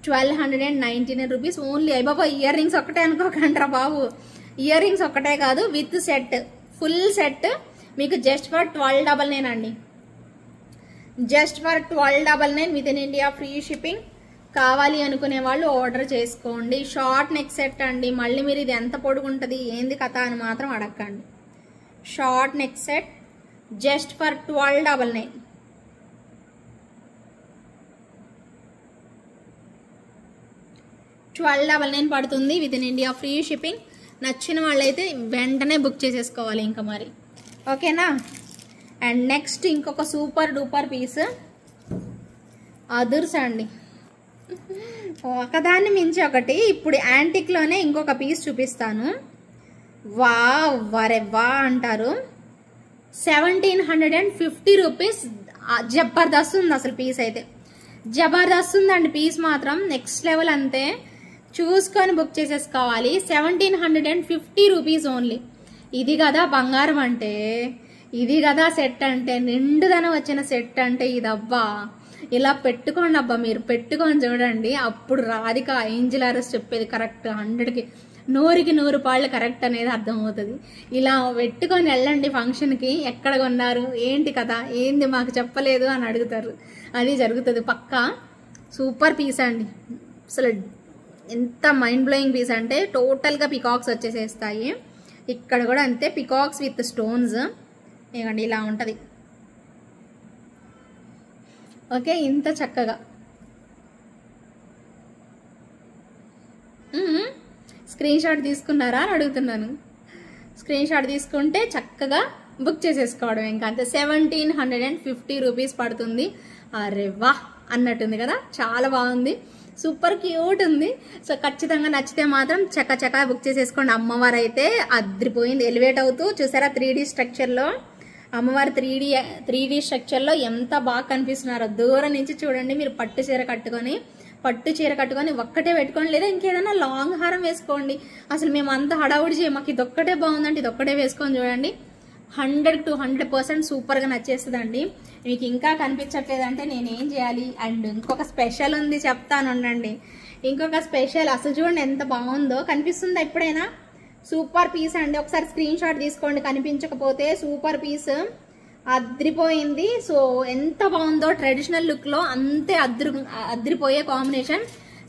1299 రూపీస్ ఓన్లీ. అయ్యి బాబా, ఇయర్ రింగ్స్ ఒక్కటే అనుకోకండ్రా బాబు. ఇయర్ రింగ్స్ ఒక్కటే కాదు, విత్ సెట్, ఫుల్ సెట్ మీకు జస్ట్ ఫర్ 1299 అండి. Just for 1299 with in India free shipping. కావాలి అనుకునే వాళ్ళు ఆర్డర్ చేసుకోండి. షార్ట్ నెక్ సెట్ అండి. మళ్ళీ మీరు ఇది ఎంత పొడుగుంటుంది ఏంది కథ అని మాత్రం అడగండి. Short neck set just for 1299. $1299 పడుతుంది with in India free shipping. నచ్చిన వాళ్ళైతే వెంటనే బుక్ చేసేసుకోవాలి ఇంకా మరి. ఓకేనా? అండ్ నెక్స్ట్ ఇంకొక సూపర్ డూపర్ పీస్ అదుర్స్ అండి. ఒకదాన్ని మించి ఒకటి. ఇప్పుడు యాంటిక్లోనే ఇంకొక పీస్ చూపిస్తాను. వా వరే వా అంటారు. 1750 రూపీస్. జబర్దస్త్ ఉంది అసలు పీస్ అయితే. జబర్దస్త్ ఉందండి పీస్ మాత్రం. నెక్స్ట్ లెవెల్ అంతే. చూసుకొని బుక్ చేసేసుకోవాలి. 1750 రూపీస్ ఓన్లీ. ఇది కదా బంగారం అంటే, ఇది కదా సెట్ అంటే, నిండుదనం వచ్చిన సెట్ అంటే ఇదబ్బా. ఇలా పెట్టుకోండి అబ్బా, మీరు పెట్టుకొని చూడండి. అప్పుడు రాధిక ఏంజెల్ ఆర్ఎస్ చెప్పేది కరెక్ట్, 100కి 100కి 100 పాళ్ళు కరెక్ట్ అనేది అర్థమవుతుంది. ఇలా పెట్టుకొని వెళ్ళండి ఫంక్షన్కి. ఎక్కడ కొన్నారు, ఏంటి కదా, ఏంది మాకు చెప్పలేదు అని అడుగుతారు. అది జరుగుతుంది పక్కా. సూపర్ పీస్ అండి, అసలు ఎంత మైండ్ బ్లోయింగ్ పీస్ అంటే టోటల్గా పికాక్స్ వచ్చేసేస్తాయి. ఇక్కడ కూడా అంతే, పికాక్స్ విత్ స్టోన్స్. ఇవ్వండి ఇలా ఉంటుంది. ఓకే, ఇంత చక్కగా స్క్రీన్ షాట్ తీసుకున్నారా అని అడుగుతున్నాను. స్క్రీన్ షాట్ తీసుకుంటే చక్కగా బుక్ చేసేసుకోవడం. ఇంకా అంతే. 1750 రూపీస్ పడుతుంది. అరే వా అన్నట్టుంది కదా, చాలా బాగుంది, సూపర్ క్యూట్ ఉంది. సో ఖచ్చితంగా నచ్చితే మాత్రం చక్కచక్క బుక్ చేసేసుకోండి. అమ్మవారు అయితే అద్రిపోయింది, ఎలివేట్ అవుతూ చూసారా 3D స్ట్రక్చర్లో. అమ్మవారు 3D స్ట్రక్చర్లో ఎంత బాగా కనిపిస్తున్నారో. దూరం నుంచి చూడండి. మీరు పట్టు చీర కట్టుకొని ఒక్కటే పెట్టుకోండి, లేదా ఇంకేదైనా లాంగ్ హారం వేసుకోండి. అసలు మేము అంత హడావుడి చేయం, మాకు ఇదొక్కటే బాగుందంటే ఇదొక్కటే వేసుకొని చూడండి. 100 to 100% సూపర్గా నచ్చేస్తుందండి. మీకు ఇంకా కనిపించట్లేదంటే నేనేం చేయాలి? అండ్ ఇంకొక స్పెషల్ ఉంది, చెప్తాను ఉండండి. ఇంకొక స్పెషల్ అసలు చూడండి ఎంత బాగుందో. కనిపిస్తుందా ఎప్పుడైనా? సూపర్ పీస్ అండి. ఒకసారి స్క్రీన్ షాట్ తీసుకోండి కనిపించకపోతే. Super piece అద్రిపోయింది. సో ఎంత బాగుందో, ట్రెడిషనల్ లుక్లో అంతే అద్రిపోయే కాంబినేషన్.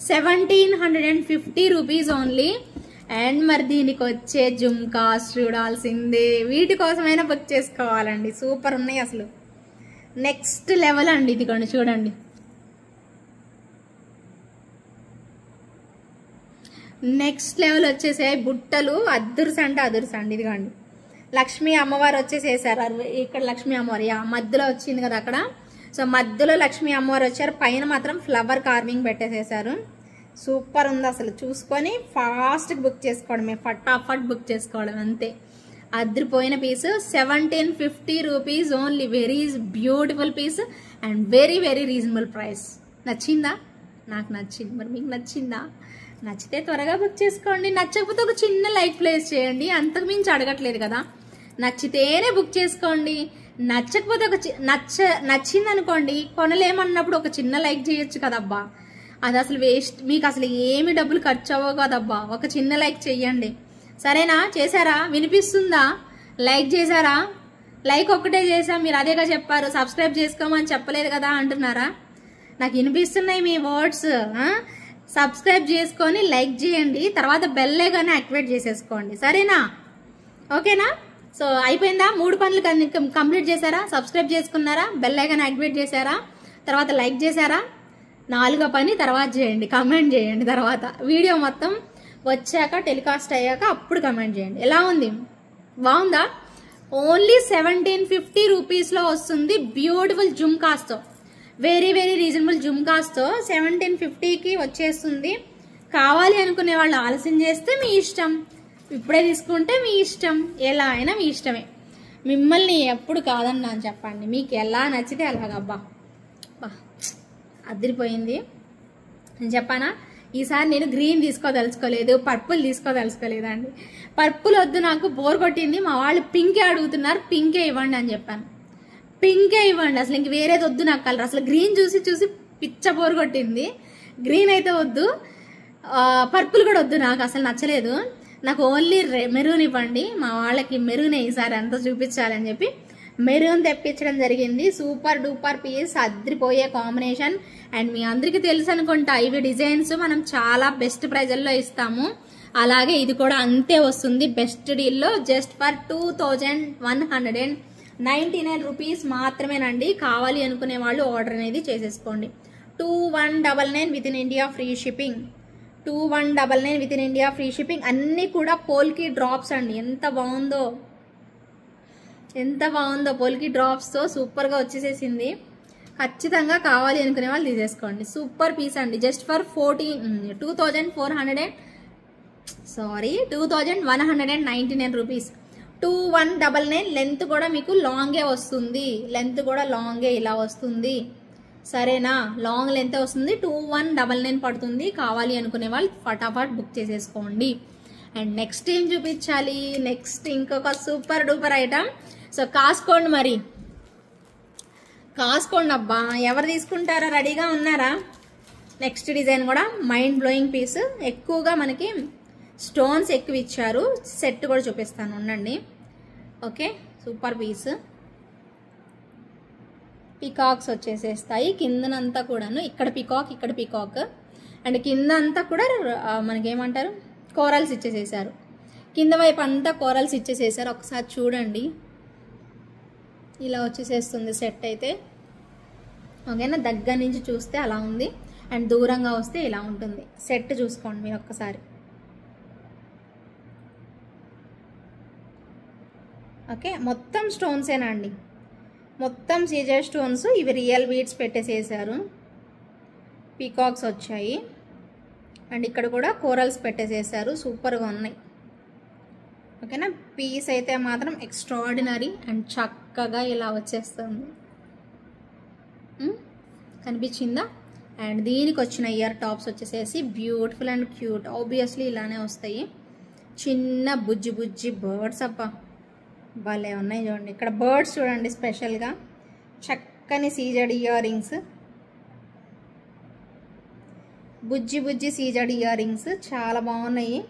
1750 rupees only. అండ్ మరి దీనికి వచ్చే జుమ్కాస్ చూడాల్సిందే, వీటి కోసమైనా బుక్ చేసుకోవాలండి. సూపర్ ఉన్నాయి అసలు, నెక్స్ట్ లెవెల్ అండి. ఇదిగోండి చూడండి, నెక్స్ట్ లెవెల్ వచ్చేసాయి బుట్టలు. అదుర్స్ అంటే అదుర్స్ అండి. ఇదిగోండి లక్ష్మీ అమ్మవారు వచ్చేసేసారు. ఇక్కడ లక్ష్మీ అమ్మవారు మధ్యలో వచ్చింది కదా అక్కడ. సో మధ్యలో లక్ష్మీ అమ్మవారు వచ్చారు, పైన మాత్రం ఫ్లవర్ కార్వింగ్ పెట్టేసేసారు. సూపర్ ఉంది అసలు. చూసుకొని ఫాస్ట్గా బుక్ చేసుకోవడమే, ఫటాఫట్ బుక్ చేసుకోవడం అంతే. అద్రిపోయిన piece. 1750 rupees only. Very beautiful piece and very very reasonable price. నచ్చిందా? నాకు నచ్చింది. మరి మీకు నచ్చిందా? నచ్చితే త్వరగా బుక్ చేసుకోండి. నచ్చకపోతే ఒక చిన్న లైక్ ప్లేస్ చేయండి, అంతకు మించి అడగట్లేదు కదా. నచ్చితేనే బుక్ చేసుకోండి. నచ్చకపోతే నచ్చింది అనుకోండి, కొనలేమన్నప్పుడు ఒక చిన్న లైక్ చేయొచ్చు కదబ్బా. అది అసలు వేస్ట్, మీకు అసలు ఏమి డబ్బులు ఖర్చు అవ్వవు కదబ్బా. ఒక చిన్న లైక్ చెయ్యండి, సరేనా? చేశారా? వినిపిస్తుందా? లైక్ చేశారా? లైక్ ఒక్కటే చేసా, మీరు అదేగా చెప్పారు. సబ్స్క్రైబ్ చేసుకోమని చెప్పలేదు కదా అంటున్నారా? నాకు వినిపిస్తున్నాయి మీ వర్డ్స్. సబ్స్క్రైబ్ చేసుకొని లైక్ చేయండి, తర్వాత బెల్ ఐకాన్ యాక్టివేట్ చేసేసుకోండి, సరేనా? ఓకేనా? సో అయిపోయిందా? 3 పనులు కంప్లీట్ చేశారా? సబ్స్క్రైబ్ చేసుకున్నారా, బెల్ ఐకాన్ యాక్టివేట్ చేశారా, తర్వాత లైక్ చేశారా? 4వ పని తర్వాత చేయండి, కమెంట్ చేయండి. తర్వాత వీడియో మొత్తం వచ్చాక, టెలికాస్ట్ అయ్యాక అప్పుడు కమెంట్ చేయండి. ఎలా ఉంది? బాగుందా? ఓన్లీ 1750 రూపీస్లో వస్తుంది. బ్యూటిఫుల్ జుమ్కాస్తో, వెరీ వెరీ రీజనబుల్ జుమ్కాస్తో 1750కి వచ్చేస్తుంది. కావాలి అనుకునే వాళ్ళు ఆలస్యం చేస్తే మీ ఇష్టం, ఇప్పుడే తీసుకుంటే మీ ఇష్టం, ఎలా అయినా మీ ఇష్టమే. మిమ్మల్ని ఎప్పుడు కాదన్నా అని చెప్పండి, మీకు ఎలా నచ్చితే అలాగబ్బా. అదిరిపోయింది అని చెప్పానా? ఈసారి నేను గ్రీన్ తీసుకోదలుచుకోలేదు, పర్పుల్ తీసుకోదలుచుకోలేదండి. పర్పుల్ వద్దు, నాకు బోర్ కొట్టింది. మా వాళ్ళు పింకే అడుగుతున్నారు, పింకే ఇవ్వండి అని చెప్పాను. పింకే ఇవ్వండి, అసలు ఇంక వేరేది వద్దు నాకు కలర్. అసలు గ్రీన్ చూసి చూసి పిచ్చ బోర్ కొట్టింది. గ్రీన్ అయితే వద్దు, పర్పుల్ కూడా వద్దు, నాకు అసలు నచ్చలేదు. నాకు ఓన్లీ మెరూన్ ఇవ్వండి. మా వాళ్ళకి మెరూనే ఈసారి అంతా చూపించాలని చెప్పి మెరూన్ తెప్పించడం జరిగింది. సూపర్ డూపర్ పీస్, అద్రిపోయే కాంబినేషన్. అండ్ మీ అందరికీ తెలుసు అనుకుంటా, ఇవి డిజైన్స్ మనం చాలా బెస్ట్ ప్రైజల్లో ఇస్తాము. అలాగే ఇది కూడా అంతే వస్తుంది బెస్ట్ డీల్లో, జస్ట్ ఫర్ 2199 రూపీస్ మాత్రమేనండి. కావాలి అనుకునే వాళ్ళు ఆర్డర్ అనేది చేసేసుకోండి. 2199 with in India free shipping. 2199 with in India free shipping. అన్నీ కూడా పోల్కి డ్రాప్స్ అండి. ఎంత బాగుందో, ఎంత బాగుందో పోల్కి డ్రాప్స్తో సూపర్గా వచ్చేసేసింది. ఖచ్చితంగా కావాలి అనుకునే వాళ్ళు తీసేసుకోండి. సూపర్ పీస్ అండి. Just for 2199 rupees. 2199. లెంత్ కూడా మీకు లాంగే వస్తుంది, లెంత్ కూడా లాంగే ఇలా వస్తుంది. సరేనా? లాంగ్ లెంత్ వస్తుంది, 2199 పడుతుంది. కావాలి అనుకునే వాళ్ళు ఫటాఫట్ బుక్ చేసేసుకోండి. అండ్ నెక్స్ట్ ఏం చూపించాలి? నెక్స్ట్ ఇంకొక సూపర్ డూపర్ ఐటమ్. సో కాసుకోండి, మరి కాసుకోండి అబ్బా. ఎవరు తీసుకుంటారో రెడీగా ఉన్నారా? నెక్స్ట్ డిజైన్ కూడా మైండ్ బ్లోయింగ్ పీస్. ఎక్కువగా మనకి స్టోన్స్ ఎక్కువ ఇచ్చారు. సెట్ కూడా చూపిస్తాను, ఉండండి. Okay, super piece. పికాక్స్ వచ్చేసేస్తాయి కిందనంతా కూడాను. ఇక్కడ పికాక్, ఇక్కడ పికాక్, అండ్ కింద అంతా కూడా మనకేమంటారు, కోరల్స్ ఇచ్చేసేసారు. కింద వైపు అంతా కోరల్స్ ఇచ్చేసేసారు. ఒకసారి చూడండి, ఇలా వచ్చేసేస్తుంది సెట్ అయితే. ఓకేనా? దగ్గర నుంచి చూస్తే అలా ఉంది, అండ్ దూరంగా వస్తే ఇలా ఉంటుంది. సెట్ చూసుకోండి మీరు ఒక్కసారి. ఓకే, మొత్తం స్టోన్సేనా అండి, మొత్తం సీజర్ స్టోన్స్. ఇవి రియల్ బీడ్స్ పెట్టేసేసారు. పీకాక్స్ వచ్చాయి, అండ్ ఇక్కడ కూడా కోరల్స్ పెట్టేసేసారు. సూపర్గా ఉన్నాయి. ఓకేనా? పీస్ అయితే మాత్రం ఎక్స్ట్రాడినరీ అండ్ చక్కగా ఇలా వచ్చేస్తుంది. కనిపించిందా? అండ్ దీనికి వచ్చిన ఇయర్ టాప్స్ వచ్చేసేసి బ్యూటిఫుల్ అండ్ క్యూట్. ఆబ్వియస్లీ ఇలానే వస్తాయి. చిన్న బుజ్జి బుజ్జి బర్డ్స్ అబ్బా, భలే ఉన్నాయి చూడండి. ఇక్కడ బర్డ్స్ చూడండి, స్పెషల్గా చక్కని సీజెడ్ ఇయర్ రింగ్స్, బుజ్జి బుజ్జి సీజెడ్ ఇయర్ రింగ్స్ చాలా బాగున్నాయి.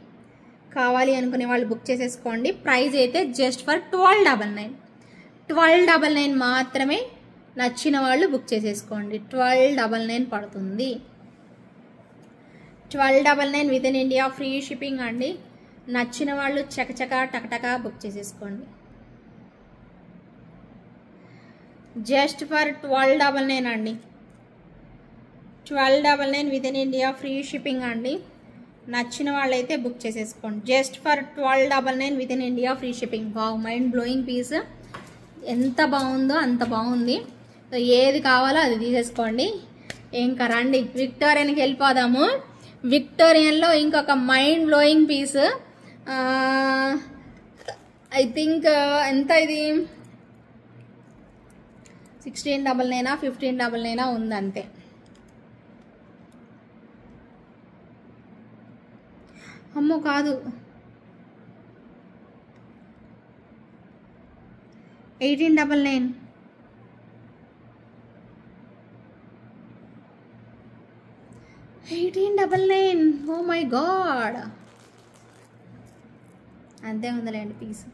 కావాలి అనుకునే వాళ్ళు బుక్ చేసేసుకోండి. ప్రైస్ అయితే జస్ట్ ఫర్ 1299. 1299 మాత్రమే. నచ్చిన వాళ్ళు బుక్ చేసేసుకోండి. 1299 పడుతుంది. 1299 with in India, free shipping అండి. నచ్చిన వాళ్ళు చకచకా టకటకా బుక్ చేసేసుకోండి. జస్ట్ ఫర్ 1299 అండి. 1299 with in India, free shipping అండి. నచ్చిన వాళ్ళైతే బుక్ చేసేసుకోండి. Just for 1299 with in India, free shipping. Wow, mind blowing piece. ఎంత బాగుందో అంత బాగుంది. సో ఏది కావాలో అది తీసేసుకోండి. ఇంకా రండి విక్టోరియన్కి వెళ్ళిపోదాము. విక్టోరియన్లో ఇంకొక mind blowing piece. I think ఎంత ఇది, 1699 1599 ఉంది అంతే. అమ్మో కాదు, 1899. ఓ మై గాడ్, అంతే ఉందిలేండి పీస్.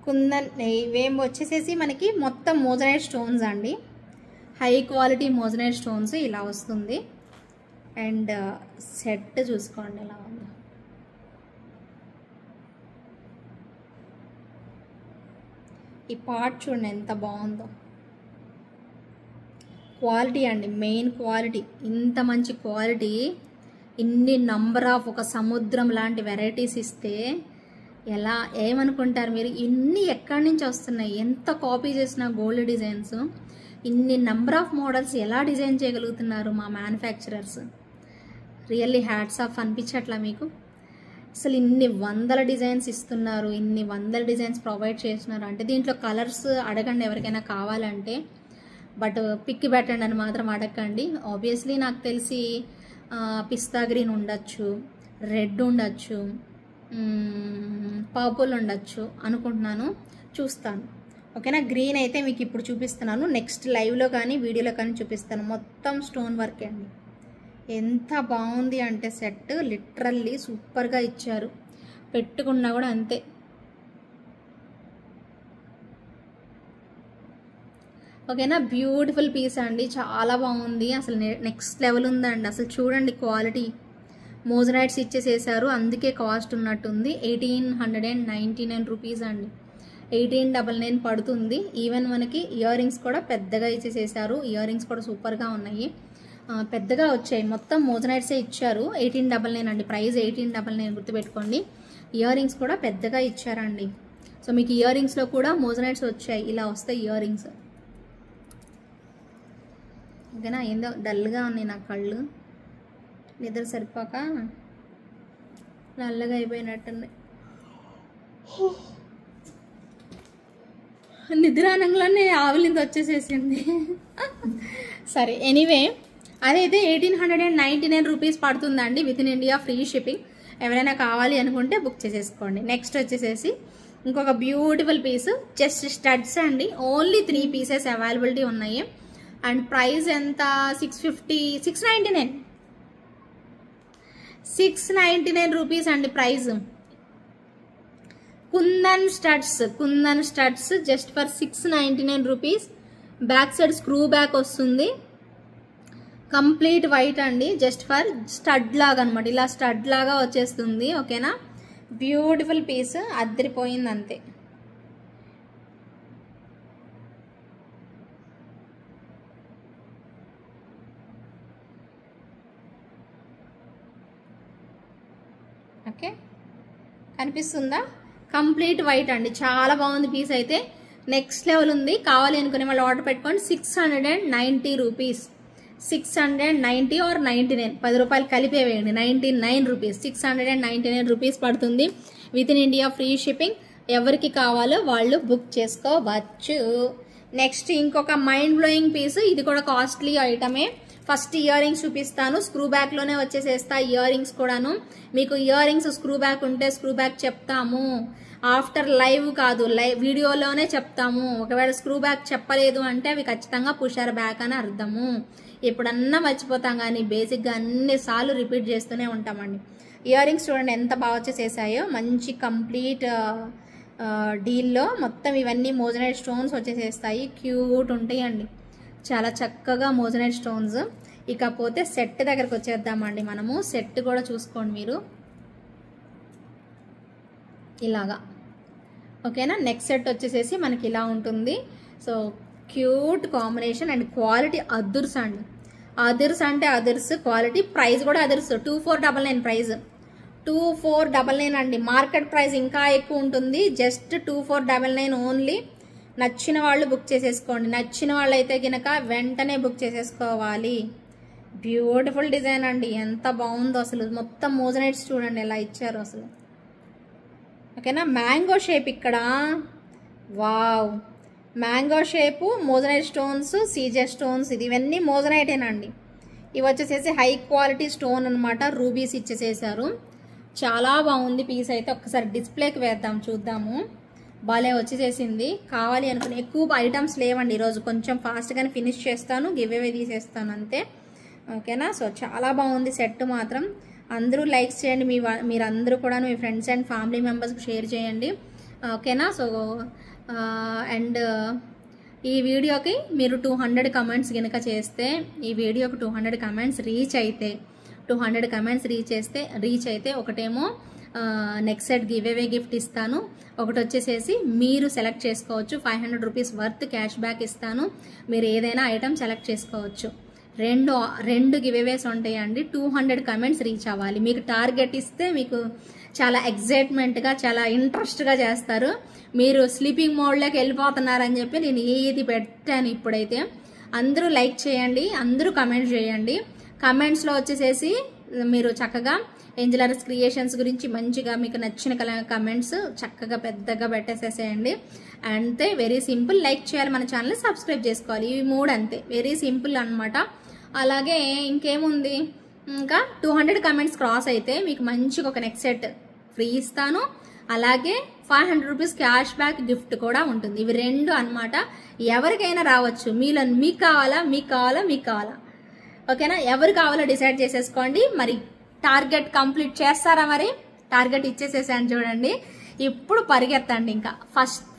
కుందన్ ఇవేం వచ్చేసేసి మనకి మొత్తం మోజనైట్ స్టోన్స్ అండి. హై క్వాలిటీ మోజనైట్ స్టోన్స్ ఇలా వస్తుంది. అండ్ సెట్ చూసుకోండి ఎలా ఉందో. ఈ పార్ట్ చూడండి ఎంత బాగుందో. క్వాలిటీ అండి, మెయిన్ క్వాలిటీ. ఇంత మంచి క్వాలిటీ, ఇన్ని నంబర్ ఆఫ్ ఒక సముద్రం లాంటి వెరైటీస్ ఇస్తే ఎలా ఏమనుకుంటారు మీరు? ఇన్ని ఎక్కడి నుంచి వస్తున్నాయి? ఎంత కాపీ చేసిన గోల్డ్ డిజైన్స్, ఇన్ని నంబర్ ఆఫ్ మోడల్స్ ఎలా డిజైన్ చేయగలుగుతున్నారు మా మ్యానుఫ్యాక్చరర్స్? రియల్లీ హ్యాట్స్ ఆఫ్ అనిపించట్లా మీకు? అసలు ఇన్ని వందల డిజైన్స్ ఇస్తున్నారు, ఇన్ని వందల డిజైన్స్ ప్రొవైడ్ చేస్తున్నారు అంటే దీంట్లో కలర్స్ అడగండి ఎవరికైనా కావాలంటే. బట్ పిక్కి పెట్టండి అని మాత్రం అడగండి. ఆబ్వియస్లీ నాకు తెలిసి పిస్తా గ్రీన్ ఉండొచ్చు, రెడ్ ఉండొచ్చు, పర్పుల్ ఉండొచ్చు అనుకుంటున్నాను, చూస్తాను. ఓకేనా? గ్రీన్ అయితే మీకు ఇప్పుడు చూపిస్తున్నాను, నెక్స్ట్ లైవ్లో కానీ వీడియోలో కానీ చూపిస్తాను. మొత్తం స్టోన్ వర్క్ అండి. ఎంత బాగుంది అంటే సెట్ లిటరల్లీ సూపర్గా ఇచ్చారు. పెట్టుకున్నా కూడా అంతే. ఓకేనా? బ్యూటిఫుల్ పీస్ అండి, చాలా బాగుంది. అసలు నెక్స్ట్ లెవెల్ ఉందండి. అసలు చూడండి క్వాలిటీ. మోజనైట్స్ ఇచ్చేసేసారు, అందుకే కాస్ట్ ఉన్నట్టుంది. 1899 రూపీస్ అండి. 1899 పడుతుంది. ఈవెన్ మనకి ఇయర్ రింగ్స్ కూడా పెద్దగా ఇచ్చేసేసారు. ఇయర్ రింగ్స్ కూడా సూపర్గా ఉన్నాయి, పెద్దగా వచ్చాయి. మొత్తం మోజనైట్సే ఇచ్చారు. 1899 అండి ప్రైస్. 1899 గుర్తుపెట్టుకోండి. ఇయర్ రింగ్స్ కూడా పెద్దగా ఇచ్చారండి. సో మీకు ఇయర్ రింగ్స్లో కూడా మోజనైట్స్ వచ్చాయి, ఇలా వస్తాయి ఇయర్ రింగ్స్. ఓకేనా? ఏందో డల్గా ఉన్నాయి నా కళ్ళు, నిద్ర సరిపోక నల్లగా అయిపోయినట్టుంది. నిద్రానంలోనే ఆవులింది వచ్చేసేసింది. సరే ఎనీవే అదైతే 1899 రూపీస్ పడుతుందండి with in India free shipping. ఎవరైనా కావాలి అనుకుంటే బుక్ చేసేసుకోండి. నెక్స్ట్ వచ్చేసేసి ఇంకొక బ్యూటిఫుల్ పీస్ జస్ట్ స్టడ్స్ అండి. ఓన్లీ 3 పీసెస్ అవైలబిలిటీ ఉన్నాయి అండ్ ప్రైస్ ఎంత 699 రూపీస్ అండి price. Kundan studs just for 699 rupees. Back side screw back వస్తుంది, కంప్లీట్ వైట్ అండి, జస్ట్ ఫర్ స్టడ్ లాగా అనమాట. ఇలా స్టడ్ లాగా వచ్చేస్తుంది. ఓకేనా, బ్యూటిఫుల్ పీస్, అద్దరిపోయింది అంతే. ఓకే కనిపిస్తుందా, కంప్లీట్ వైట్ అండి, చాలా బాగుంది పీస్ అయితే. నెక్స్ట్ లెవెల్ ఉంది. కావాలి అనుకునే వాళ్ళు ఆర్డర్ పెట్టుకోండి. 690 రూపీస్, 690 ఆర్ 99, 10 రూపాయలు కలిపే వేయండి, 99 రూపీస్, 699 రూపీస్ పడుతుంది with in India free shipping. ఎవరికి కావాలో వాళ్ళు బుక్ చేసుకోవచ్చు. నెక్స్ట్ ఇంకొక మైండ్ బ్లోయింగ్ పీస్, ఇది కూడా కాస్ట్లీ ఐటమే. ఫస్ట్ ఇయర్ రింగ్స్ చూపిస్తాను, స్క్రూ బ్యాక్ లోనే వచ్చేసేస్తా. ఇయర్ రింగ్స్ కూడాను మీకు ఇయర్ రింగ్స్ స్క్రూ బ్యాక్ ఉంటే స్క్రూ బ్యాక్ చెప్తాము, ఆఫ్టర్ లైవ్ కాదు, లైవ్ వీడియోలోనే చెప్తాము. ఒకవేళ స్క్రూ బ్యాక్ చెప్పలేదు అంటే అవి ఖచ్చితంగా పుషర్ బ్యాక్ అని అర్థము. ఎప్పుడన్నా మర్చిపోతాం కానీ బేసిక్గా అన్నిసార్లు రిపీట్ చేస్తూనే ఉంటామండి. ఇయర్ రింగ్స్ చూడండి ఎంత బాగా వచ్చేసేసాయో, మంచి కంప్లీట్ డీల్లో మొత్తం ఇవన్నీ మోజనైట్ స్టోన్స్ వచ్చేసేస్తాయి. క్యూట్ ఉంటాయండి, చాలా చక్కగా మోజనైట్ స్టోన్స్. ఇకపోతే సెట్ దగ్గరకు వచ్చేద్దామండి మనము. సెట్ కూడా చూసుకోండి మీరు ఇలాగా. ఓకేనా, నెక్స్ట్ సెట్ వచ్చేసేసి మనకి ఇలా ఉంటుంది. So cute combination and quality అదుర్స్ అండి. అదుర్స్ అంటే అదుర్స్, క్వాలిటీ, ప్రైస్ కూడా అదుర్స్. 2499 ప్రైస్, 2499 అండి. మార్కెట్ ప్రైస్ ఇంకా ఎక్కువ ఉంటుంది, జస్ట్ 2499 ఓన్లీ. నచ్చిన వాళ్ళు బుక్ చేసేసుకోండి. నచ్చిన వాళ్ళు అయితే కనుక వెంటనే బుక్ చేసేసుకోవాలి. బ్యూటిఫుల్ డిజైన్ అండి, ఎంత బాగుందో అసలు. మొత్తం మోజనైట్స్ చూడండి ఎలా ఇచ్చారు అసలు. ఓకేనా, మ్యాంగో షేప్ ఇక్కడ, wow, mango shape, moissanite stones, సీజర్ స్టోన్స్, ఇది ఇవన్నీ మోజనైటేనండి. ఇవి వచ్చేసేసి హై క్వాలిటీ స్టోన్ అనమాట, రూబీస్ ఇచ్చేసేసారు. చాలా బాగుంది పీస్ అయితే. ఒక్కసారి డిస్ప్లేకి వేద్దాం, చూద్దాము. బాలే వచ్చేసేసింది. కావాలి అనుకుని ఎక్కువ ఐటమ్స్ లేవండి ఈరోజు, కొంచెం ఫాస్ట్గానే ఫినిష్ చేస్తాను, గివ్ అవే తీసేస్తాను అంతే. ఓకేనా, సో చాలా బాగుంది సెట్ మాత్రం. అందరూ లైక్స్ చేయండి, మీరందరూ కూడా మీ ఫ్రెండ్స్ అండ్ ఫ్యామిలీ మెంబర్స్కి షేర్ చేయండి. ఓకేనా, సో అండ్ ఈ వీడియోకి మీరు 200 కమెంట్స్ కనుక చేస్తే, ఈ వీడియోకి 200 కమెంట్స్ రీచ్ అయితే, 200 కమెంట్స్ రీచ్ అయితే ఒకటేమో next set give away gift ఇస్తాను. ఒకటి వచ్చేసేసి మీరు సెలెక్ట్ చేసుకోవచ్చు, 500 రూపీస్ వర్త్ క్యాష్ బ్యాక్ ఇస్తాను. మీరు ఏదైనా ఐటమ్ సెలెక్ట్ చేసుకోవచ్చు. రెండు గివ్ అవేస్ ఉంటాయండి. 200 కమెంట్స్ రీచ్ అవ్వాలి. మీకు టార్గెట్ ఇస్తే మీకు చాలా ఎగ్జైట్మెంట్గా, చాలా ఇంట్రెస్ట్గా చేస్తారు. మీరు స్లీపింగ్ మోడ్లోకి వెళ్ళిపోతున్నారని చెప్పి నేను ఏది పెట్టాను ఇప్పుడైతే. అందరూ లైక్ చేయండి, అందరూ కమెంట్ చేయండి. కమెంట్స్లో వచ్చేసేసి మీరు చక్కగా ఏంజెలరస్ క్రియేషన్స్ గురించి మంచిగా మీకు నచ్చిన కమెంట్స్ చక్కగా పెద్దగా పెట్టేసేసేయండి. అంతే, వెరీ సింపుల్. లైక్ చేయాలి, మన ఛానల్ని సబ్స్క్రైబ్ చేసుకోవాలి, ఇవి 3 అంతే, వెరీ సింపుల్ అనమాట. అలాగే ఇంకేముంది, ఇంకా 200 కమెంట్స్ క్రాస్ అయితే మీకు మంచిగా ఒక నెక్స్ట్ సెట్ ఫ్రీ ఇస్తాను. అలాగే 500 రూపీస్ క్యాష్ బ్యాక్ గిఫ్ట్ కూడా ఉంటుంది. ఇవి 2 అనమాట. ఎవరికైనా రావచ్చు, మీకు కావాలా. ఓకేనా, ఎవరు కావాలో డిసైడ్ చేసేసుకోండి. మరి టార్గెట్ కంప్లీట్ చేస్తారా? మరి టార్గెట్ ఇచ్చేసేసాను చూడండి. ఇప్పుడు పరిగెత్తండి, ఇంకా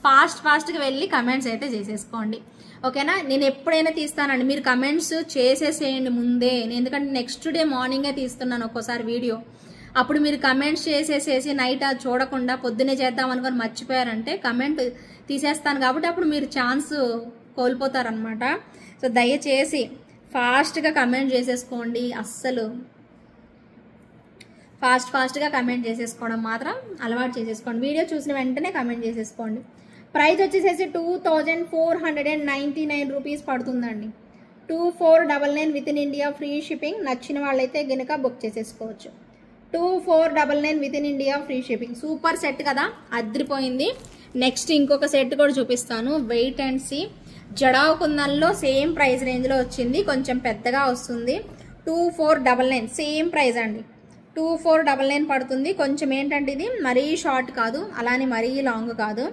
ఫాస్ట్గా వెళ్ళి కమెంట్స్ అయితే చేసేసుకోండి. ఓకేనా, నేను ఎప్పుడైనా తీస్తానండి, మీరు కమెంట్స్ చేసేసేయండి ముందే, ఎందుకంటే నెక్స్ట్ డే మార్నింగే తీస్తున్నాను ఒక్కోసారి వీడియో. అప్పుడు మీరు కమెంట్స్ చేసేసేసి నైట్ అది చూడకుండా పొద్దునే చేద్దాం అనుకొని మర్చిపోయారంటే కమెంట్ తీసేస్తాను, కాబట్టి అప్పుడు మీరు ఛాన్స్ కోల్పోతారనమాట. సో దయచేసి ఫాస్ట్గా కమెంట్ చేసేసుకోండి. అస్సలు ఫాస్ట్గా కమెంట్ చేసేసుకోవడం మాత్రం అలవాటు చేసేసుకోండి. వీడియో చూసిన వెంటనే కమెంట్ చేసేసుకోండి. ప్రైస్ వచ్చేసేసి 2499 రూపీస్ పడుతుందండి. 2499 with in India free shipping. నచ్చిన వాళ్ళైతే గనుక బుక్ చేసేసుకోవచ్చు. 2499 with in India free shipping. Super set కదా, అద్రిపోయింది. నెక్స్ట్ ఇంకొక సెట్ కూడా చూపిస్తాను, వెయిట్ అండ్ సీ. జడావు కుందన్లో సేమ్ ప్రైస్ రేంజ్లో వచ్చింది, కొంచెం పెద్దగా వస్తుంది. 2499 సేమ్ ప్రైస్ అండి, 2499 పడుతుంది. కొంచెం ఏంటంటే ఇది మరీ షార్ట్ కాదు, అలానే మరీ లాంగ్ కాదు.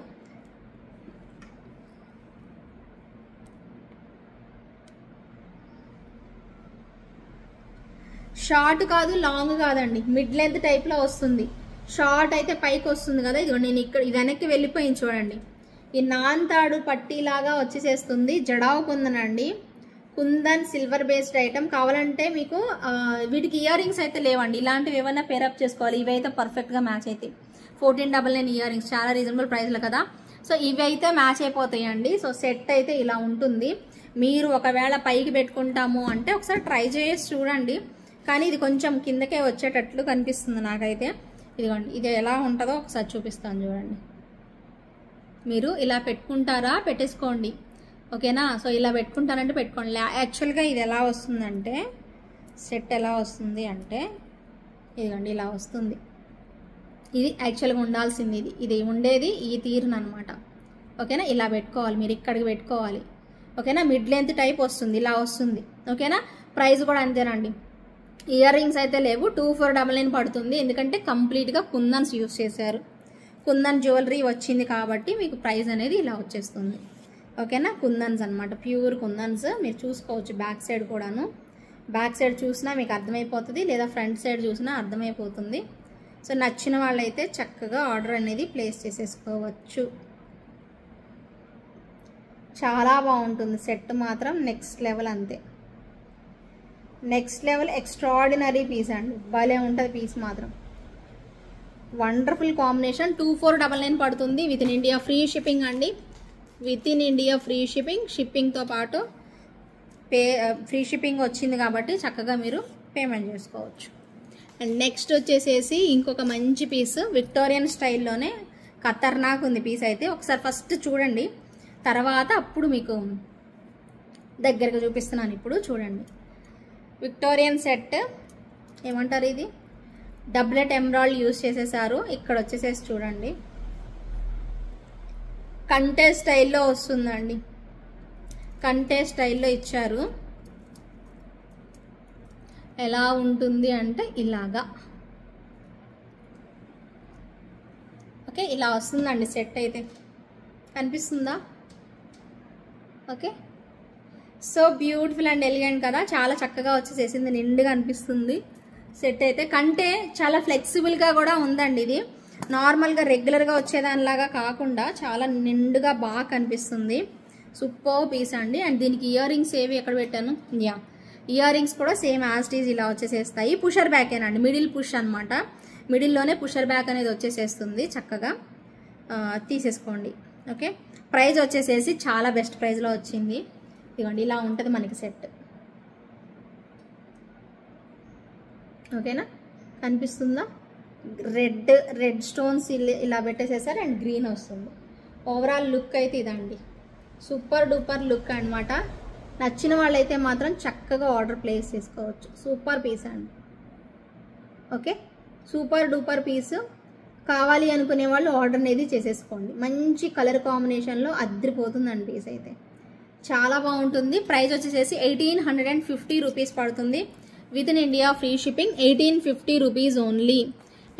షార్ట్ కాదు, లాంగ్ కాదండి, మిడ్ లెంత్ టైప్లో వస్తుంది. షార్ట్ అయితే పైకి వస్తుంది కదా, ఇది నేను ఇక్కడ ఇది వెనక్కి వెళ్ళిపోయింది చూడండి. ఈ నాంతాడు పట్టీలాగా వచ్చేసేస్తుంది. జడావు కుందన్ అండి, కుందన్ సిల్వర్ బేస్డ్ ఐటమ్. కావాలంటే మీకు వీటికి ఇయర్ రింగ్స్ అయితే లేవండి, ఇలాంటివి ఏమైనా పేరప్ చేసుకోవాలి. ఇవి అయితే పర్ఫెక్ట్గా మ్యాచ్ అవుతాయి. 1499 ఇయర్ రింగ్స్, చాలా రీజనబుల్ ప్రైస్లో కదా. సో ఇవి అయితే మ్యాచ్ అయిపోతాయండి. సో సెట్ అయితే ఇలా ఉంటుంది. మీరు ఒకవేళ పైకి పెట్టుకుంటాము అంటే ఒకసారి ట్రై చేసి చూడండి, కానీ ఇది కొంచెం కిందకే వచ్చేటట్లు కనిపిస్తుంది నాకైతే. ఇదిగోండి, ఇది ఎలా ఉంటుందో ఒకసారి చూపిస్తాను చూడండి. మీరు ఇలా పెట్టుకుంటారా, పెట్టేసుకోండి, ఓకేనా. సో ఇలా పెట్టుకుంటారంటే పెట్టుకోండి. యాక్చువల్గా ఇది ఎలా వస్తుందంటే, సెట్ ఎలా వస్తుంది అంటే ఇదిగోండి ఇలా వస్తుంది. ఇది యాక్చువల్గా ఉండాల్సింది, ఇది ఉండేది ఈ తీరును అనమాట, ఓకేనా. ఇలా పెట్టుకోవాలి, మీరు ఇక్కడికి పెట్టుకోవాలి, ఓకేనా. మిడ్ లెంత్ టైప్ వస్తుంది, ఇలా వస్తుంది, ఓకేనా. ప్రైస్ కూడా అంతేనండి. ఇయర్ రింగ్స్ అయితే లేవు, 2499 పడుతుంది. ఎందుకంటే కంప్లీట్గా కుందన్స్ యూస్ చేశారు, కుందన్ జ్యువెలరీ వచ్చింది కాబట్టి మీకు ప్రైస్ అనేది ఇలా వచ్చేస్తుంది, ఓకేనా. కుందన్స్ అనమాట, ప్యూర్ కుందన్స్. మీరు చూసుకోవచ్చు బ్యాక్ సైడ్ కూడాను. బ్యాక్ సైడ్ చూసినా మీకు అర్థమైపోతుంది, లేదా ఫ్రంట్ సైడ్ చూసినా అర్థమైపోతుంది. సో నచ్చిన వాళ్ళైతే చక్కగా ఆర్డర్ అనేది ప్లేస్ చేసేసుకోవచ్చు. చాలా బాగుంటుంది సెట్ మాత్రం, నెక్స్ట్ లెవెల్ అంతే. నెక్స్ట్ లెవెల్ ఎక్స్ట్రాడినరీ పీస్ అండి, భలే ఉంటుంది పీస్ మాత్రం. Wonderful combination. 2499 పడుతుంది. With in India free shipping అండి, with in India free shipping. షిప్పింగ్తో పాటు ఫ్రీ షిప్పింగ్ వచ్చింది కాబట్టి చక్కగా మీరు పేమెంట్ చేసుకోవచ్చు. అండ్ నెక్స్ట్ వచ్చేసేసి ఇంకొక మంచి పీస్, విక్టోరియన్ స్టైల్లోనే ఖతర్నాక్ ఉంది పీస్ అయితే. ఒకసారి ఫస్ట్ చూడండి, తర్వాత అప్పుడు మీకు దగ్గరగా చూపిస్తున్నాను. ఇప్పుడు చూడండి, విక్టోరియన్ సెట్ ఏమంటారు, ఇది డబ్లెట్ ఎమరాల్డ్ యూజ్ చేసేసారు. ఇక్కడ వచ్చేసేసి చూడండి, కంటే స్టైల్లో వస్తుందండి, కంటే స్టైల్లో ఇచ్చారు. ఎలా ఉంటుంది అంటే ఇలాగా, ఓకే, ఇలా వస్తుందండి సెట్ అయితే. కనిపిస్తుందా? Okay, so beautiful and elegant కదా, చాలా చక్కగా వచ్చేసేసింది, నిండుగా అనిపిస్తుంది సెట్ అయితే. కంటే చాలా ఫ్లెక్సిబుల్గా కూడా ఉందండి. ఇది నార్మల్గా రెగ్యులర్గా వచ్చేదానిలాగా కాకుండా చాలా నిండుగా బాగా కనిపిస్తుంది. సూపర్ పీస్ అండి. అండ్ దీనికి ఇయర్ రింగ్స్ ఏవి ఎక్కడ పెట్టాను, యా ఇయర్ రింగ్స్ కూడా సేమ్ యాజ్ ఇట్ ఈజ్ ఇలా వచ్చేసేస్తాయి. పుషర్ బ్యాకేనండి, మిడిల్ పుష్ అనమాట, మిడిల్లోనే పుషర్ బ్యాక్ అనేది వచ్చేసేస్తుంది. చక్కగా తీసేసుకోండి, ఓకే. ప్రైస్ వచ్చేసేసి చాలా బెస్ట్ ప్రైస్లో వచ్చింది. ఇదిగోండి ఇలా ఉంటుంది మనకి సెట్, ఓకేనా. కనిపిస్తుందా? రెడ్ స్టోన్స్ ఇలా పెట్టేసేసారు అండ్ గ్రీన్ వస్తుంది. ఓవరాల్ లుక్ అయితే ఇదండి, సూపర్ డూపర్ లుక్ అనమాట. నచ్చిన వాళ్ళైతే మాత్రం చక్కగా ఆర్డర్ ప్లేస్ చేసుకోవచ్చు. సూపర్ పీస్ అండి, ఓకే, సూపర్ డూపర్ పీస్. కావాలి అనుకునే వాళ్ళు ఆర్డర్ అనేది చేసేసుకోండి. మంచి కలర్ కాంబినేషన్లో అద్దరిపోతుందండి పీస్ అయితే, చాలా బాగుంటుంది. ప్రైస్ వచ్చేసేసి 1850 రూపీస్ పడుతుంది. With in India free shipping. 1850 rupees only,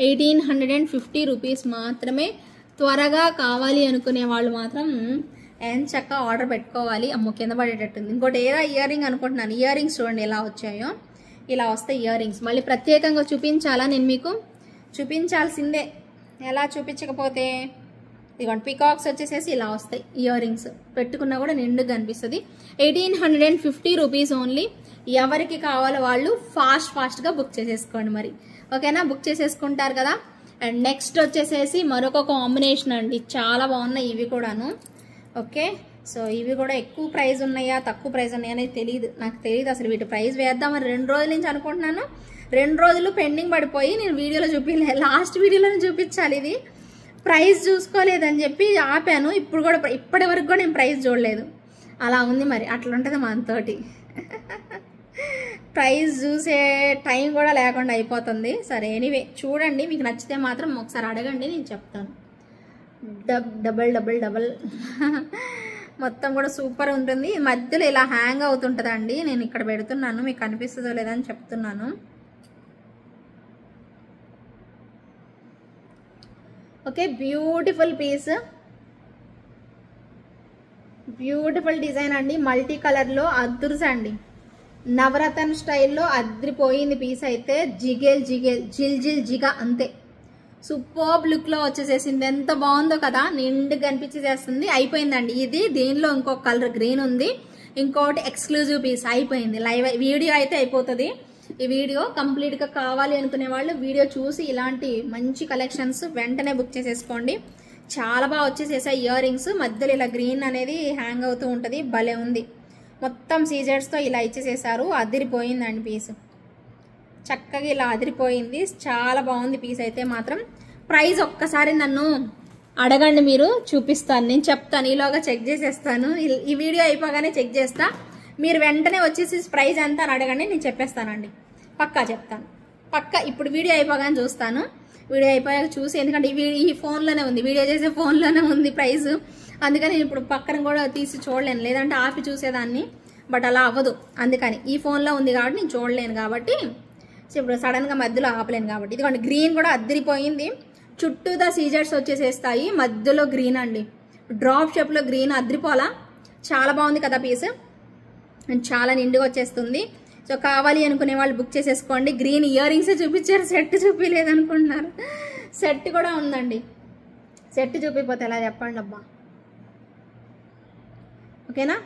1850 rupees మాత్రమే. త్వరగా కావాలి అనుకునే వాళ్ళు మాత్రం చక్కగా ఆర్డర్ పెట్టుకోవాలి. అమ్మో కింద పడేటట్టుంది. ఇంకోటి ఏదో ఇయర్ రింగ్ అనుకుంటున్నాను. ఇయర్ రింగ్స్ చూడండి ఎలా వచ్చాయో, ఇలా వస్తాయి ఇయర్ రింగ్స్. మళ్ళీ ప్రత్యేకంగా చూపించాలా, నేను మీకు చూపించాల్సిందే, ఎలా చూపించకపోతే. ఇదిగోండి పికాక్స్ వచ్చేసేసి ఇలా వస్తాయి ఇయర్ రింగ్స్, పెట్టుకున్నా కూడా నిండుగా కనిపిస్తుంది. 1850 రూపీస్ ఓన్లీ. ఎవరికి కావాలో వాళ్ళు ఫాస్ట్గా బుక్ చేసేసుకోండి మరి, ఓకేనా. బుక్ చేసేసుకుంటారు కదా. అండ్ నెక్స్ట్ వచ్చేసేసి మరొక కాంబినేషన్ అండి, చాలా బాగున్నాయి ఇవి కూడాను, ఓకే. సో ఇవి కూడా ఎక్కువ ప్రైస్ ఉన్నాయా తక్కువ ప్రైస్ ఉన్నాయా అనేది తెలియదు, నాకు తెలియదు అసలు. వీటి ప్రైస్ వేద్దామని 2 రోజుల నుంచి అనుకుంటున్నాను. 2 రోజులు పెండింగ్ పడిపోయి నేను వీడియోలో చూపించలేదు, లాస్ట్ వీడియోలోనే చూపించాలి. ఇది ప్రైస్ చూసుకోలేదని చెప్పి ఆపాను. ఇప్పటి వరకు కూడా నేను ప్రైస్ చూడలేదు. అలా ఉంది మరి, అట్లా ఉంటుంది మనతోటి. ప్రైస్ చూసే టైం కూడా లేకుండా అయిపోతుంది. సరే ఎనీవే చూడండి, మీకు నచ్చితే మాత్రం ఒకసారి అడగండి, నేను చెప్తాను. డబల్ డబల్ డబల్ మొత్తం కూడా సూపర్ ఉంటుంది. మధ్యలో ఇలా హ్యాంగ్ అవుతుంటుందండి. నేను ఇక్కడ పెడుతున్నాను, మీకు కనిపిస్తుందో లేదని చెప్తున్నాను. Okay, beautiful piece, beautiful design అండి. మల్టీ కలర్లో అద్దుర్సండి, నవరత్న స్టైల్లో అద్రిపోయింది పీస్ అయితే. జిగేల్ జిగేల్ జిల్ జిల్ జిగా అంతే. సూపర్ లుక్లో వచ్చేసేసింది. ఎంత బాగుందో కదా, నిండుగా కనిపించేసేస్తుంది. అయిపోయిందండి ఇది. దీనిలో ఇంకొక కలర్ గ్రీన్ ఉంది, ఇంకోటి ఎక్స్క్లూజివ్ పీస్. అయిపోయింది. లైవ్ వీడియో అయితే అయిపోతుంది. ఈ వీడియో కంప్లీట్గా కావాలి అనుకునే వాళ్ళు వీడియో చూసి ఇలాంటి మంచి కలెక్షన్స్ వెంటనే బుక్ చేసేసుకోండి. చాలా బాగా వచ్చేసేసాయి. ఇయర్ రింగ్స్ మధ్యలో ఇలా గ్రీన్ అనేది హ్యాంగ్ అవుతూ ఉంటుంది. భలే ఉంది. మొత్తం సీజర్స్తో ఇలా ఇచ్చేసేసారు. అదిరిపోయిందండి పీస్, చక్కగా ఇలా అదిరిపోయింది. చాలా బాగుంది పీస్ అయితే మాత్రం. ప్రైస్ ఒక్కసారి నన్ను అడగండి, మీరు చూపిస్తాను, నేను చెప్తాను. ఈలోగా చెక్ చేసేస్తాను. ఈ వీడియో అయిపోగానే చెక్ చేస్తా. మీరు వెంటనే వచ్చేసి ప్రైస్ ఎంత అని అడగండి, నేను చెప్పేస్తానండి. పక్కా చెప్తాను, పక్కా. ఇప్పుడు వీడియో అయిపోగానే చూస్తాను. వీడియో అయిపోయాక చూసి, ఎందుకంటే ఈ ఫోన్లోనే ఉంది, వీడియో చేసే ఫోన్లోనే ఉంది ప్రైస్. అందుకని నేను ఇప్పుడు పక్కన కూడా తీసి చూడలేను, లేదంటే ఆపి చూసేదాన్ని. బట్ అలా అవ్వదు, అందుకని ఈ ఫోన్లో ఉంది కాబట్టి నేను చూడలేను. కాబట్టి ఇప్పుడు సడన్గా మధ్యలో ఆపలేను కాబట్టి. ఇదిగోండి గ్రీన్ కూడా అద్దరిపోయింది. చుట్టూదా సీజర్స్ వచ్చేసేస్తాయి, మధ్యలో గ్రీన్ అండి, డ్రాప్ షేప్లో గ్రీన్. అద్దరిపోలా, చాలా బాగుంది కదా పీస్. చాలా నిండుగా వచ్చేస్తుంది. సో కావాలి అనుకునే వాళ్ళు బుక్ చేసేసుకోండి. గ్రీన్ ఇయర్ రింగ్స్ చూపించారు, సెట్ చూపించలేదనుకుంటున్నారు. సెట్ కూడా ఉందండి. సెట్ చూపిపోతే ఎలా చెప్పండి అబ్బా. ఓకేనా,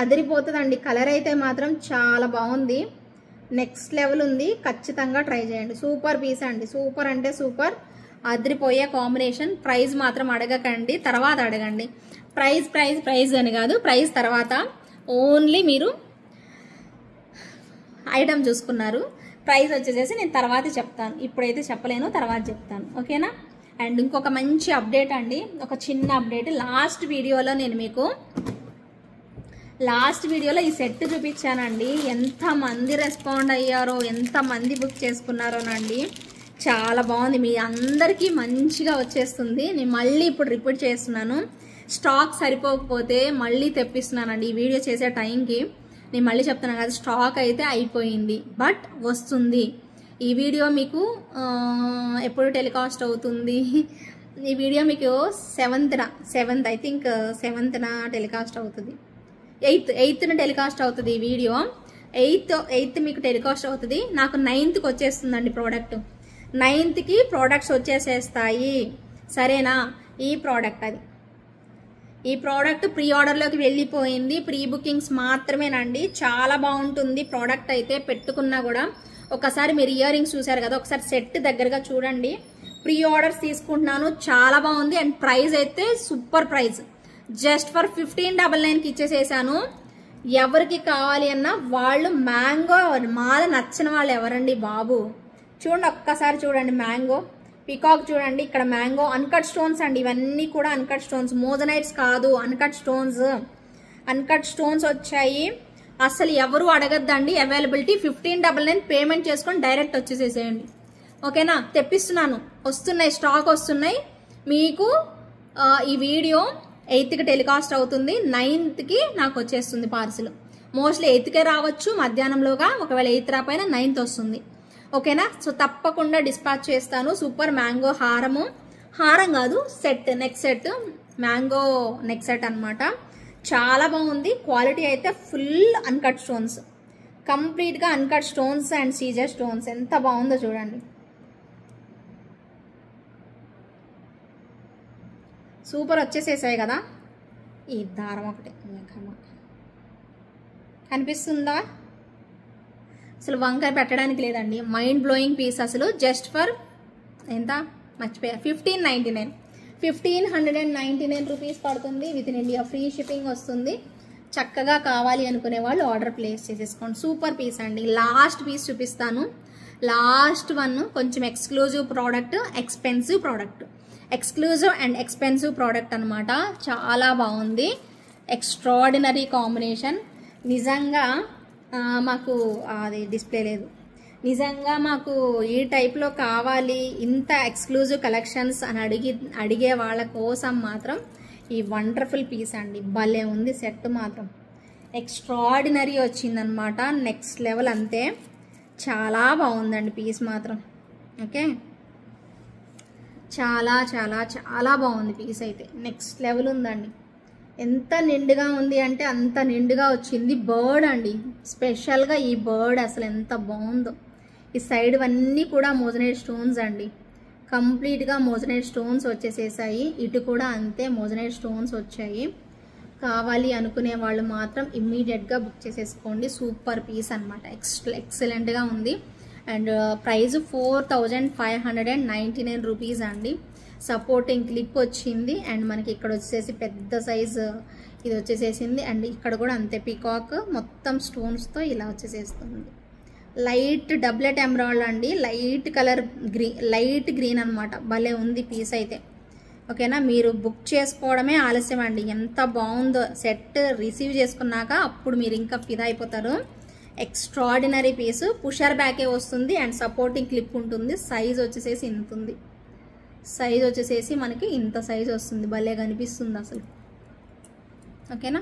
అదిరిపోతుందండి. కలర్ అయితే మాత్రం చాలా బాగుంది, నెక్స్ట్ లెవెల్ ఉంది. ఖచ్చితంగా ట్రై చేయండి. సూపర్ పీస్ అండి, సూపర్ అంటే సూపర్. అదిరిపోయే కాంబినేషన్. ప్రైస్ మాత్రం అడగకండి, తర్వాత అడగండి. ప్రైస్ ప్రైస్ ప్రైస్ అని కాదు, ప్రైస్ తర్వాత. ఓన్లీ మీరు ఐటమ్ చూసుకున్నారు. ప్రైస్ వచ్చేసేసి నేను తర్వాత చెప్తాను, ఇప్పుడైతే చెప్పలేను, తర్వాత చెప్తాను. ఓకేనా. అండ్ ఇంకొక మంచి అప్డేట్ అండి, ఒక చిన్న అప్డేట్. లాస్ట్ వీడియోలో ఈ సెట్ చూపించానండి. ఎంతమంది రెస్పాండ్ అయ్యారో, ఎంతమంది బుక్ చేసుకున్నారోనండి. చాలా బాగుంది, మీ అందరికీ మంచిగా వచ్చేస్తుంది. నేను మళ్ళీ ఇప్పుడు రిపీట్ చేస్తున్నాను. స్టాక్ సరిపోకపోతే మళ్ళీ తెప్పిస్తున్నానండి. ఈ వీడియో చేసే టైంకి నేను మళ్ళీ చెప్తున్నాను కదా, స్టాక్ అయితే అయిపోయింది, బట్ వస్తుంది. ఈ వీడియో మీకు ఎప్పుడు టెలికాస్ట్ అవుతుంది? ఈ వీడియో మీకు 7th I think 7th telecast అవుతుంది. 8th టెలికాస్ట్ అవుతుంది ఈ వీడియో. 8th మీకు టెలికాస్ట్ అవుతుంది. నాకు 9th వచ్చేస్తుందండి ప్రోడక్ట్. 9th ప్రోడక్ట్స్ వచ్చేసేస్తాయి, సరేనా. ఈ ప్రోడక్ట్ ప్రీ ఆర్డర్లోకి వెళ్ళిపోయింది. ప్రీ బుకింగ్స్ మాత్రమేనండి. చాలా బాగుంటుంది ప్రోడక్ట్ అయితే. పెట్టుకున్నా కూడా ఒకసారి మీరు ఇయర్ రింగ్స్ చూసారు కదా, ఒకసారి సెట్ దగ్గరగా చూడండి. ప్రీ ఆర్డర్స్ తీసుకుంటున్నాను, చాలా బాగుంది. అండ్ ప్రైస్ అయితే సూపర్ ప్రైస్. జస్ట్ ఫర్ 1599కి ఇచ్చేసేసాను. ఎవరికి కావాలి అన్నా వాళ్ళు మ్యాంగో మాల నచ్చిన వాళ్ళు ఎవరండి బాబు. చూడండి, ఒక్కసారి చూడండి. మ్యాంగో పికాక్ చూడండి, ఇక్కడ మ్యాంగో. అన్కట్ స్టోన్స్ అండి, ఇవన్నీ కూడా అన్కట్ స్టోన్స్, మోజనైట్స్ కాదు, అన్కట్ స్టోన్స్ వచ్చాయి. అసలు ఎవరు అడగద్దండి. అవైలబిలిటీ 1599 పేమెంట్ చేసుకొని డైరెక్ట్ వచ్చేసేసేయండి. ఓకేనా. తెప్పిస్తున్నాను, వస్తున్నాయి, స్టాక్ వస్తున్నాయి మీకు. ఈ వీడియో 8th టెలికాస్ట్ అవుతుంది, 9th నాకు వచ్చేస్తుంది పార్సిల్. మోస్ట్లీ 8th రావచ్చు మధ్యాహ్నంలోగా. ఒకవేళ 8th రాపోయినా 9th వస్తుంది. ఓకేనా. సో తప్పకుండా డిస్పాచ్ చేస్తాను. సూపర్ మ్యాంగో హారం కాదు, set, neck set, mango neck set అనమాట. చాలా బాగుంది. క్వాలిటీ అయితే ఫుల్ అన్కట్ స్టోన్స్, కంప్లీట్గా అన్కట్ స్టోన్స్ అండ్ సీజర్ స్టోన్స్. ఎంత బాగుందో చూడండి. సూపర్ వచ్చేసేసాయి కదా. ఈ దారం ఒకటి కనిపిస్తుందా? అసలు వంకాయ పెట్టడానికి లేదండి. మైండ్ బ్లోయింగ్ పీస్ అసలు. జస్ట్ ఫర్ ఎంత మర్చిపోయా, 1599 రూపీస్ పడుతుంది. With in India free shipping వస్తుంది. చక్కగా కావాలి అనుకునే వాళ్ళు ఆర్డర్ ప్లేస్ చేసేసుకోండి. సూపర్ పీస్ అండి. లాస్ట్ పీస్ చూపిస్తాను. లాస్ట్ వన్ కొంచెం ఎక్స్క్లూజివ్ ప్రోడక్ట్, ఎక్స్పెన్సివ్ ప్రోడక్ట్ అనమాట. చాలా బాగుంది. Extraordinary combination. నిజంగా మాకు అది డిస్ప్లే లేదు. నిజంగా మాకు ఈ టైప్లో కావాలి, ఇంత ఎక్స్క్లూజివ్ కలెక్షన్స్ అని అడిగే వాళ్ళ కోసం మాత్రం ఈ వండర్ఫుల్ పీస్ అండి. భలే ఉంది సెట్, మాత్రం ఎక్స్ట్రాడినరీ వచ్చిందనమాట. నెక్స్ట్ లెవెల్ అంతే, చాలా బాగుందండి పీస్ మాత్రం. ఓకే, చాలా చాలా చాలా బాగుంది పీస్ అయితే, నెక్స్ట్ లెవెల్ ఉందండి. ఎంత నిండుగా ఉంది అంటే అంత నిండుగా వచ్చింది. బర్డ్ అండి, స్పెషల్గా ఈ బర్డ్ అసలు ఎంత బాగుందో. ఈ సైడ్ అన్నీ కూడా మోజనైట్ స్టోన్స్ అండి, కంప్లీట్గా మోజనైట్ స్టోన్స్ వచ్చేసేసాయి. ఇటు కూడా అంతే మోజనైట్ స్టోన్స్ వచ్చాయి. కావాలి అనుకునే వాళ్ళు మాత్రం ఇమ్మీడియట్గా బుక్ చేసేసుకోండి. సూపర్ పీస్ అనమాట, ఎక్సలెంట్గా ఉంది. అండ్ ప్రైస్ 4599 రూపీస్ అండి. సపోర్టింగ్ క్లిప్ వచ్చింది. అండ్ మనకి ఇక్కడ వచ్చేసి పెద్ద సైజు ఇది వచ్చేసేసింది. అండ్ ఇక్కడ కూడా అంతే పీకాక్ మొత్తం స్టోన్స్తో ఇలా వచ్చేసేస్తుంది. లైట్ డబ్లెట్ ఎమరాల్డ్ అండి, లైట్ కలర్ లైట్ గ్రీన్ అనమాట. భలే ఉంది పీస్ అయితే. ఓకేనా, మీరు బుక్ చేసుకోవడమే ఆలస్యం అండి. ఎంత బాగుందో సెట్, రిసీవ్ చేసుకున్నాక అప్పుడు మీరు ఇంకా ఫిదా అయిపోతారు. ఎక్స్ట్రాడినరీ పీస్, పుషర్ బ్యాకే వస్తుంది అండ్ సపోర్టింగ్ క్లిప్ ఉంటుంది. సైజ్ వచ్చేసేసి ఇంత ఉంది, సైజ్ వచ్చేసేసి మనకి ఇంత సైజ్ వస్తుంది. భలే కనిపిస్తుంది అసలు. ఓకేనా,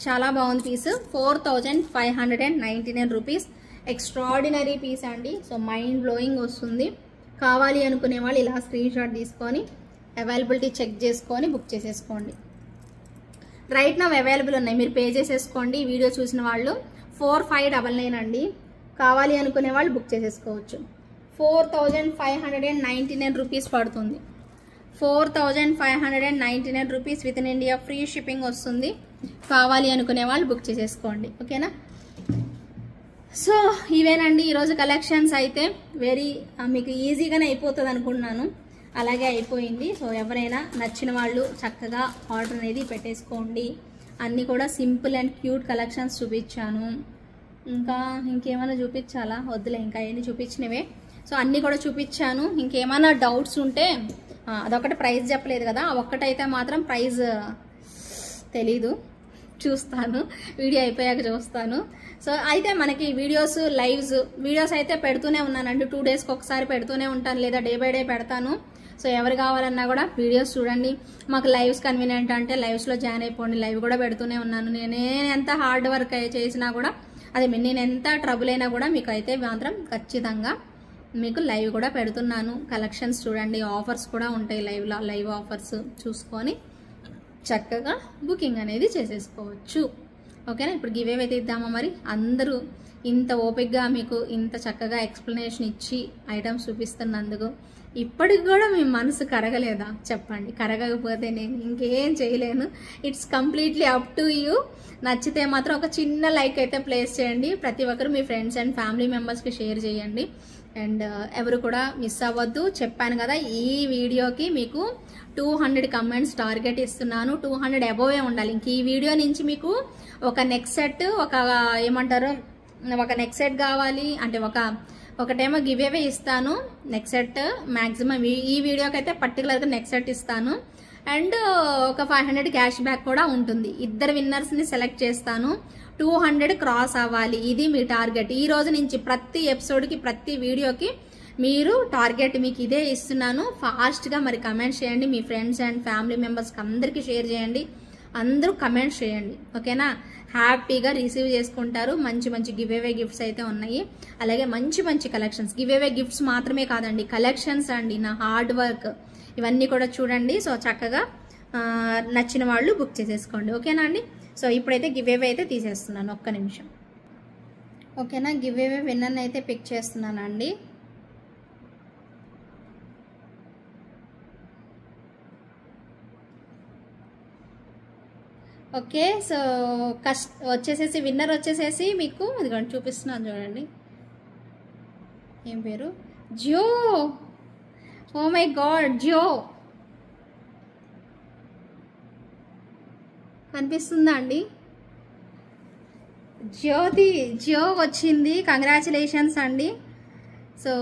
చాలా బాగుంది పీస్. 4599 రూపీస్, ఎక్స్ట్రాడినరీ పీస్ అండి. సో మైండ్ బ్లోయింగ్ వస్తుంది. కావాలి అనుకునే వాళ్ళు ఇలా స్క్రీన్ షాట్ తీసుకొని అవైలబిలిటీ చెక్ చేసుకొని బుక్ చేసేసుకోండి. రైట్ నౌ అవైలబుల్ ఉన్నాయి, మీరు పే చేసేసుకోండి. వీడియో చూసిన వాళ్ళు 4599 అండి. కావాలి అనుకునే వాళ్ళు బుక్ చేసేసుకోవచ్చు. 4599 రూపీస్ పడుతుంది. 4599 rupees with in India free shipping వస్తుంది. కావాలి అనుకునే వాళ్ళు బుక్ చేసేసుకోండి. ఓకేనా, సో ఇవేనండి ఈరోజు కలెక్షన్స్. అయితే వెరీ మీకు ఈజీగానే అయిపోతుంది అనుకుంటున్నాను, అలాగే అయిపోయింది. సో ఎవరైనా నచ్చిన వాళ్ళు చక్కగా ఆర్డర్ అనేది పెట్టేసుకోండి. అన్నీ కూడా సింపుల్ అండ్ క్యూట్ కలెక్షన్స్ చూపించాను. ఇంకేమైనా చూపించాలా? వద్దులే, ఇంకా అన్నీ చూపించినవే. సో అన్నీ కూడా చూపించాను. ఇంకేమైనా డౌట్స్ ఉంటే అదొకటి ప్రైస్ చెప్పలేదు కదా, ఒక్కటైతే మాత్రం ప్రైస్ తెలీదు, చూస్తాను వీడియో అయిపోయాక చూస్తాను. సో అయితే మనకి వీడియోస్ అయితే పెడుతూనే ఉన్నానండి. 2 డేస్కి ఒకసారి పెడుతూనే ఉంటాను, లేదా డే బై డే పెడతాను. సో ఎవరు కావాలన్నా కూడా వీడియోస్ చూడండి. మాకు లైవ్స్ కన్వీనియంట్ అంటే లైవ్స్లో జాయిన్ అయిపోండి. లైవ్ కూడా పెడుతూనే ఉన్నాను. నేను ఎంత హార్డ్ వర్క్ చేసినా కూడా, అదే నేను ఎంత ట్రబుల్ అయినా కూడా మీకు అయితే మాత్రం ఖచ్చితంగా మీకు లైవ్ కూడా పెడుతున్నాను. కలెక్షన్స్ చూడండి, ఆఫర్స్ కూడా ఉంటాయి లైవ్ ఆఫర్స్ చూసుకొని చక్కగా బుకింగ్ అనేది చేసేసుకోవచ్చు. ఓకేనా, ఇప్పుడు గివ్ అవే అయితే ఇద్దామా మరి. అందరూ ఇంత ఓపిక్గా మీకు ఇంత చక్కగా ఎక్స్ప్లెనేషన్ ఇచ్చి ఐటమ్స్ చూపిస్తున్నందుకు ఇప్పటికి కూడా మీ మనసు కరగలేదా చెప్పండి? కరగకపోతే నేను ఇంకేం చేయలేను. It's completely up to you. నచ్చితే మాత్రం ఒక చిన్న లైక్ అయితే ప్లేస్ చేయండి. ప్రతి ఒక్కరు మీ ఫ్రెండ్స్ అండ్ ఫ్యామిలీ మెంబర్స్కి షేర్ చేయండి. అండ్ ఎవరు కూడా మిస్ అవ్వద్దు. చెప్పాను కదా, ఈ వీడియోకి మీకు 200 కమెంట్స్ టార్గెట్ ఇస్తున్నాను. 200 అబోవే ఉండాలి. ఇంక ఈ వీడియో నుంచి మీకు ఒక నెక్ సెట్, ఒక నెక్ సెట్ కావాలి అంటే ఒకటేమో గివ్ అవే ఇస్తాను. నెక్ సెట్ మ్యాక్సిమం ఈ వీడియోకి అయితే పర్టికులర్గా నెక్ సెట్ ఇస్తాను. అండ్ ఒక 500 క్యాష్ బ్యాక్ కూడా ఉంటుంది. 2 విన్నర్స్ని సెలెక్ట్ చేస్తాను. 200 క్రాస్ అవ్వాలి, ఇది మీ టార్గెట్. ఈ రోజు నుంచి ప్రతి ఎపిసోడ్కి, ప్రతి వీడియోకి మీరు టార్గెట్ మీకు ఇదే ఇస్తున్నాను. ఫాస్ట్గా మరి కమెంట్స్ చేయండి. మీ ఫ్రెండ్స్ అండ్ ఫ్యామిలీ మెంబర్స్కి అందరికీ షేర్ చేయండి. అందరూ కమెంట్స్ చేయండి. ఓకేనా, హ్యాపీగా రిసీవ్ చేసుకుంటారు. మంచి మంచి గివ్ అవే గిఫ్ట్స్ అయితే ఉన్నాయి. అలాగే మంచి మంచి కలెక్షన్స్, గివ్ అవే గిఫ్ట్స్ మాత్రమే కాదండి, కలెక్షన్స్ అండి, నా హార్డ్ వర్క్ ఇవన్నీ కూడా చూడండి. సో చక్కగా నచ్చిన వాళ్ళు బుక్ చేసేసుకోండి. ఓకేనా అండి. సో ఇప్పుడైతే గివ్ అవే అయితే తీసేస్తున్నాను, ఒక్క నిమిషం. ఓకేనా, గివ్ అవే విన్నర్ని అయితే పిక్ చేస్తున్నానండి. ఓకే, సో వచ్చేసేసి విన్నర్ వచ్చేసేసి మీకు ఇదిగోండి చూపిస్తున్నాను చూడండి. ఏం పేరు? Jio. Oh my god, Jio కనిపిస్తుందా అండి? జియో వచ్చింది. కంగ్రాచులేషన్స్ అండి. సో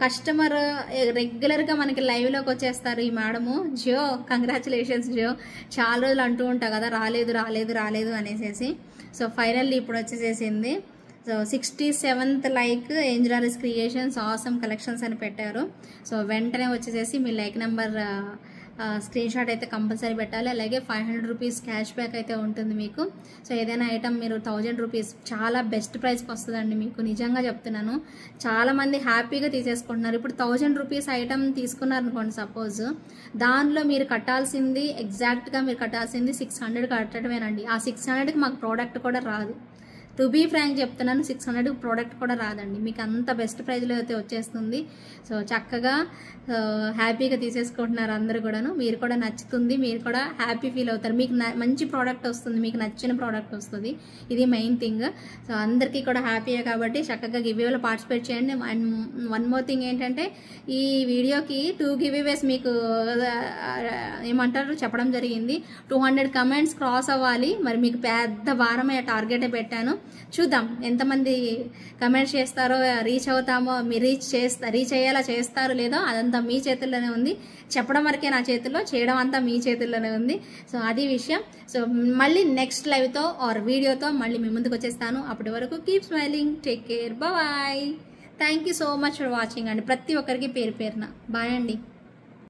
కస్టమర్ రెగ్యులర్గా మనకి లైవ్లోకి వచ్చేస్తారు ఈ మేడము. జియో, కంగ్రాచులేషన్స్ జియో. చాలా రోజులు అంటూ ఉంటా కదా రాలేదు రాలేదు రాలేదు అనేసి. సో ఫైనల్లీ ఇప్పుడు వచ్చేసేసింది. So 67th like Angelaris creations awesome collections అని పెట్టారు. సో వెంటనే వచ్చేసేసి మీ లైక్ నెంబర్ స్క్రీన్ షాట్ అయితే కంపల్సరీ పెట్టాలి. అలాగే 500 రూపీస్ క్యాష్ బ్యాక్ అయితే ఉంటుంది మీకు. సో ఏదైనా ఐటమ్ మీరు 1000 రూపీస్ చాలా బెస్ట్ ప్రైస్కి వస్తుందండి మీకు, నిజంగా చెప్తున్నాను. చాలామంది హ్యాపీగా తీసేసుకుంటున్నారు. ఇప్పుడు 1000 రూపీస్ ఐటమ్ తీసుకున్నారనుకోండి సపోజ్, దానిలో మీరు కట్టాల్సింది ఎగ్జాక్ట్గా మీరు కట్టాల్సింది 600 కట్టడమేనండి. ఆ 600కి మాకు ప్రోడక్ట్ కూడా రాదు. టు బీ ఫ్రాంక్ చెప్తున్నాను, 600 ప్రోడక్ట్ కూడా రాదండి. మీకు అంత బెస్ట్ ప్రైజ్లో అయితే వచ్చేస్తుంది. సో చక్కగా హ్యాపీగా తీసేసుకుంటున్నారు అందరూ కూడాను. మీరు కూడా నచ్చుతుంది, మీరు కూడా హ్యాపీ ఫీల్ అవుతారు. మీకు మంచి ప్రోడక్ట్ వస్తుంది, మీకు నచ్చిన ప్రోడక్ట్ వస్తుంది. ఇది మెయిన్ థింగ్. సో అందరికీ కూడా హ్యాపీయే కాబట్టి చక్కగా గివ్వేలో పార్టిసిపేట్ చేయండి. అండ్ వన్ మోర్ థింగ్ ఏంటంటే, ఈ వీడియోకి 2 గివ్వేస్ మీకు ఏమంటారు చెప్పడం జరిగింది. 200 కమెంట్స్ క్రాస్ అవ్వాలి. మరి మీకు పెద్ద భారమే టార్గెటే పెట్టాను. చూద్దాం ఎంతమంది కమెంట్స్ చేస్తారో, రీచ్ అవుతామో, మీరు రీచ్ అయ్యేలా చేస్తారో లేదో అదంతా మీ చేతుల్లోనే ఉంది. చెప్పడం వరకే నా చేతుల్లో, చేయడం అంతా మీ చేతుల్లోనే ఉంది. సో అది విషయం. సో మళ్ళీ నెక్స్ట్ లైవ్తో ఆర్ వీడియోతో మళ్ళీ మీ ముందుకు వచ్చేస్తాను. అప్పటి వరకు keep smiling, take care, bye. Thank you so much for watching అండి. ప్రతి ఒక్కరికి పేరు పేరున బాయ్ అండి.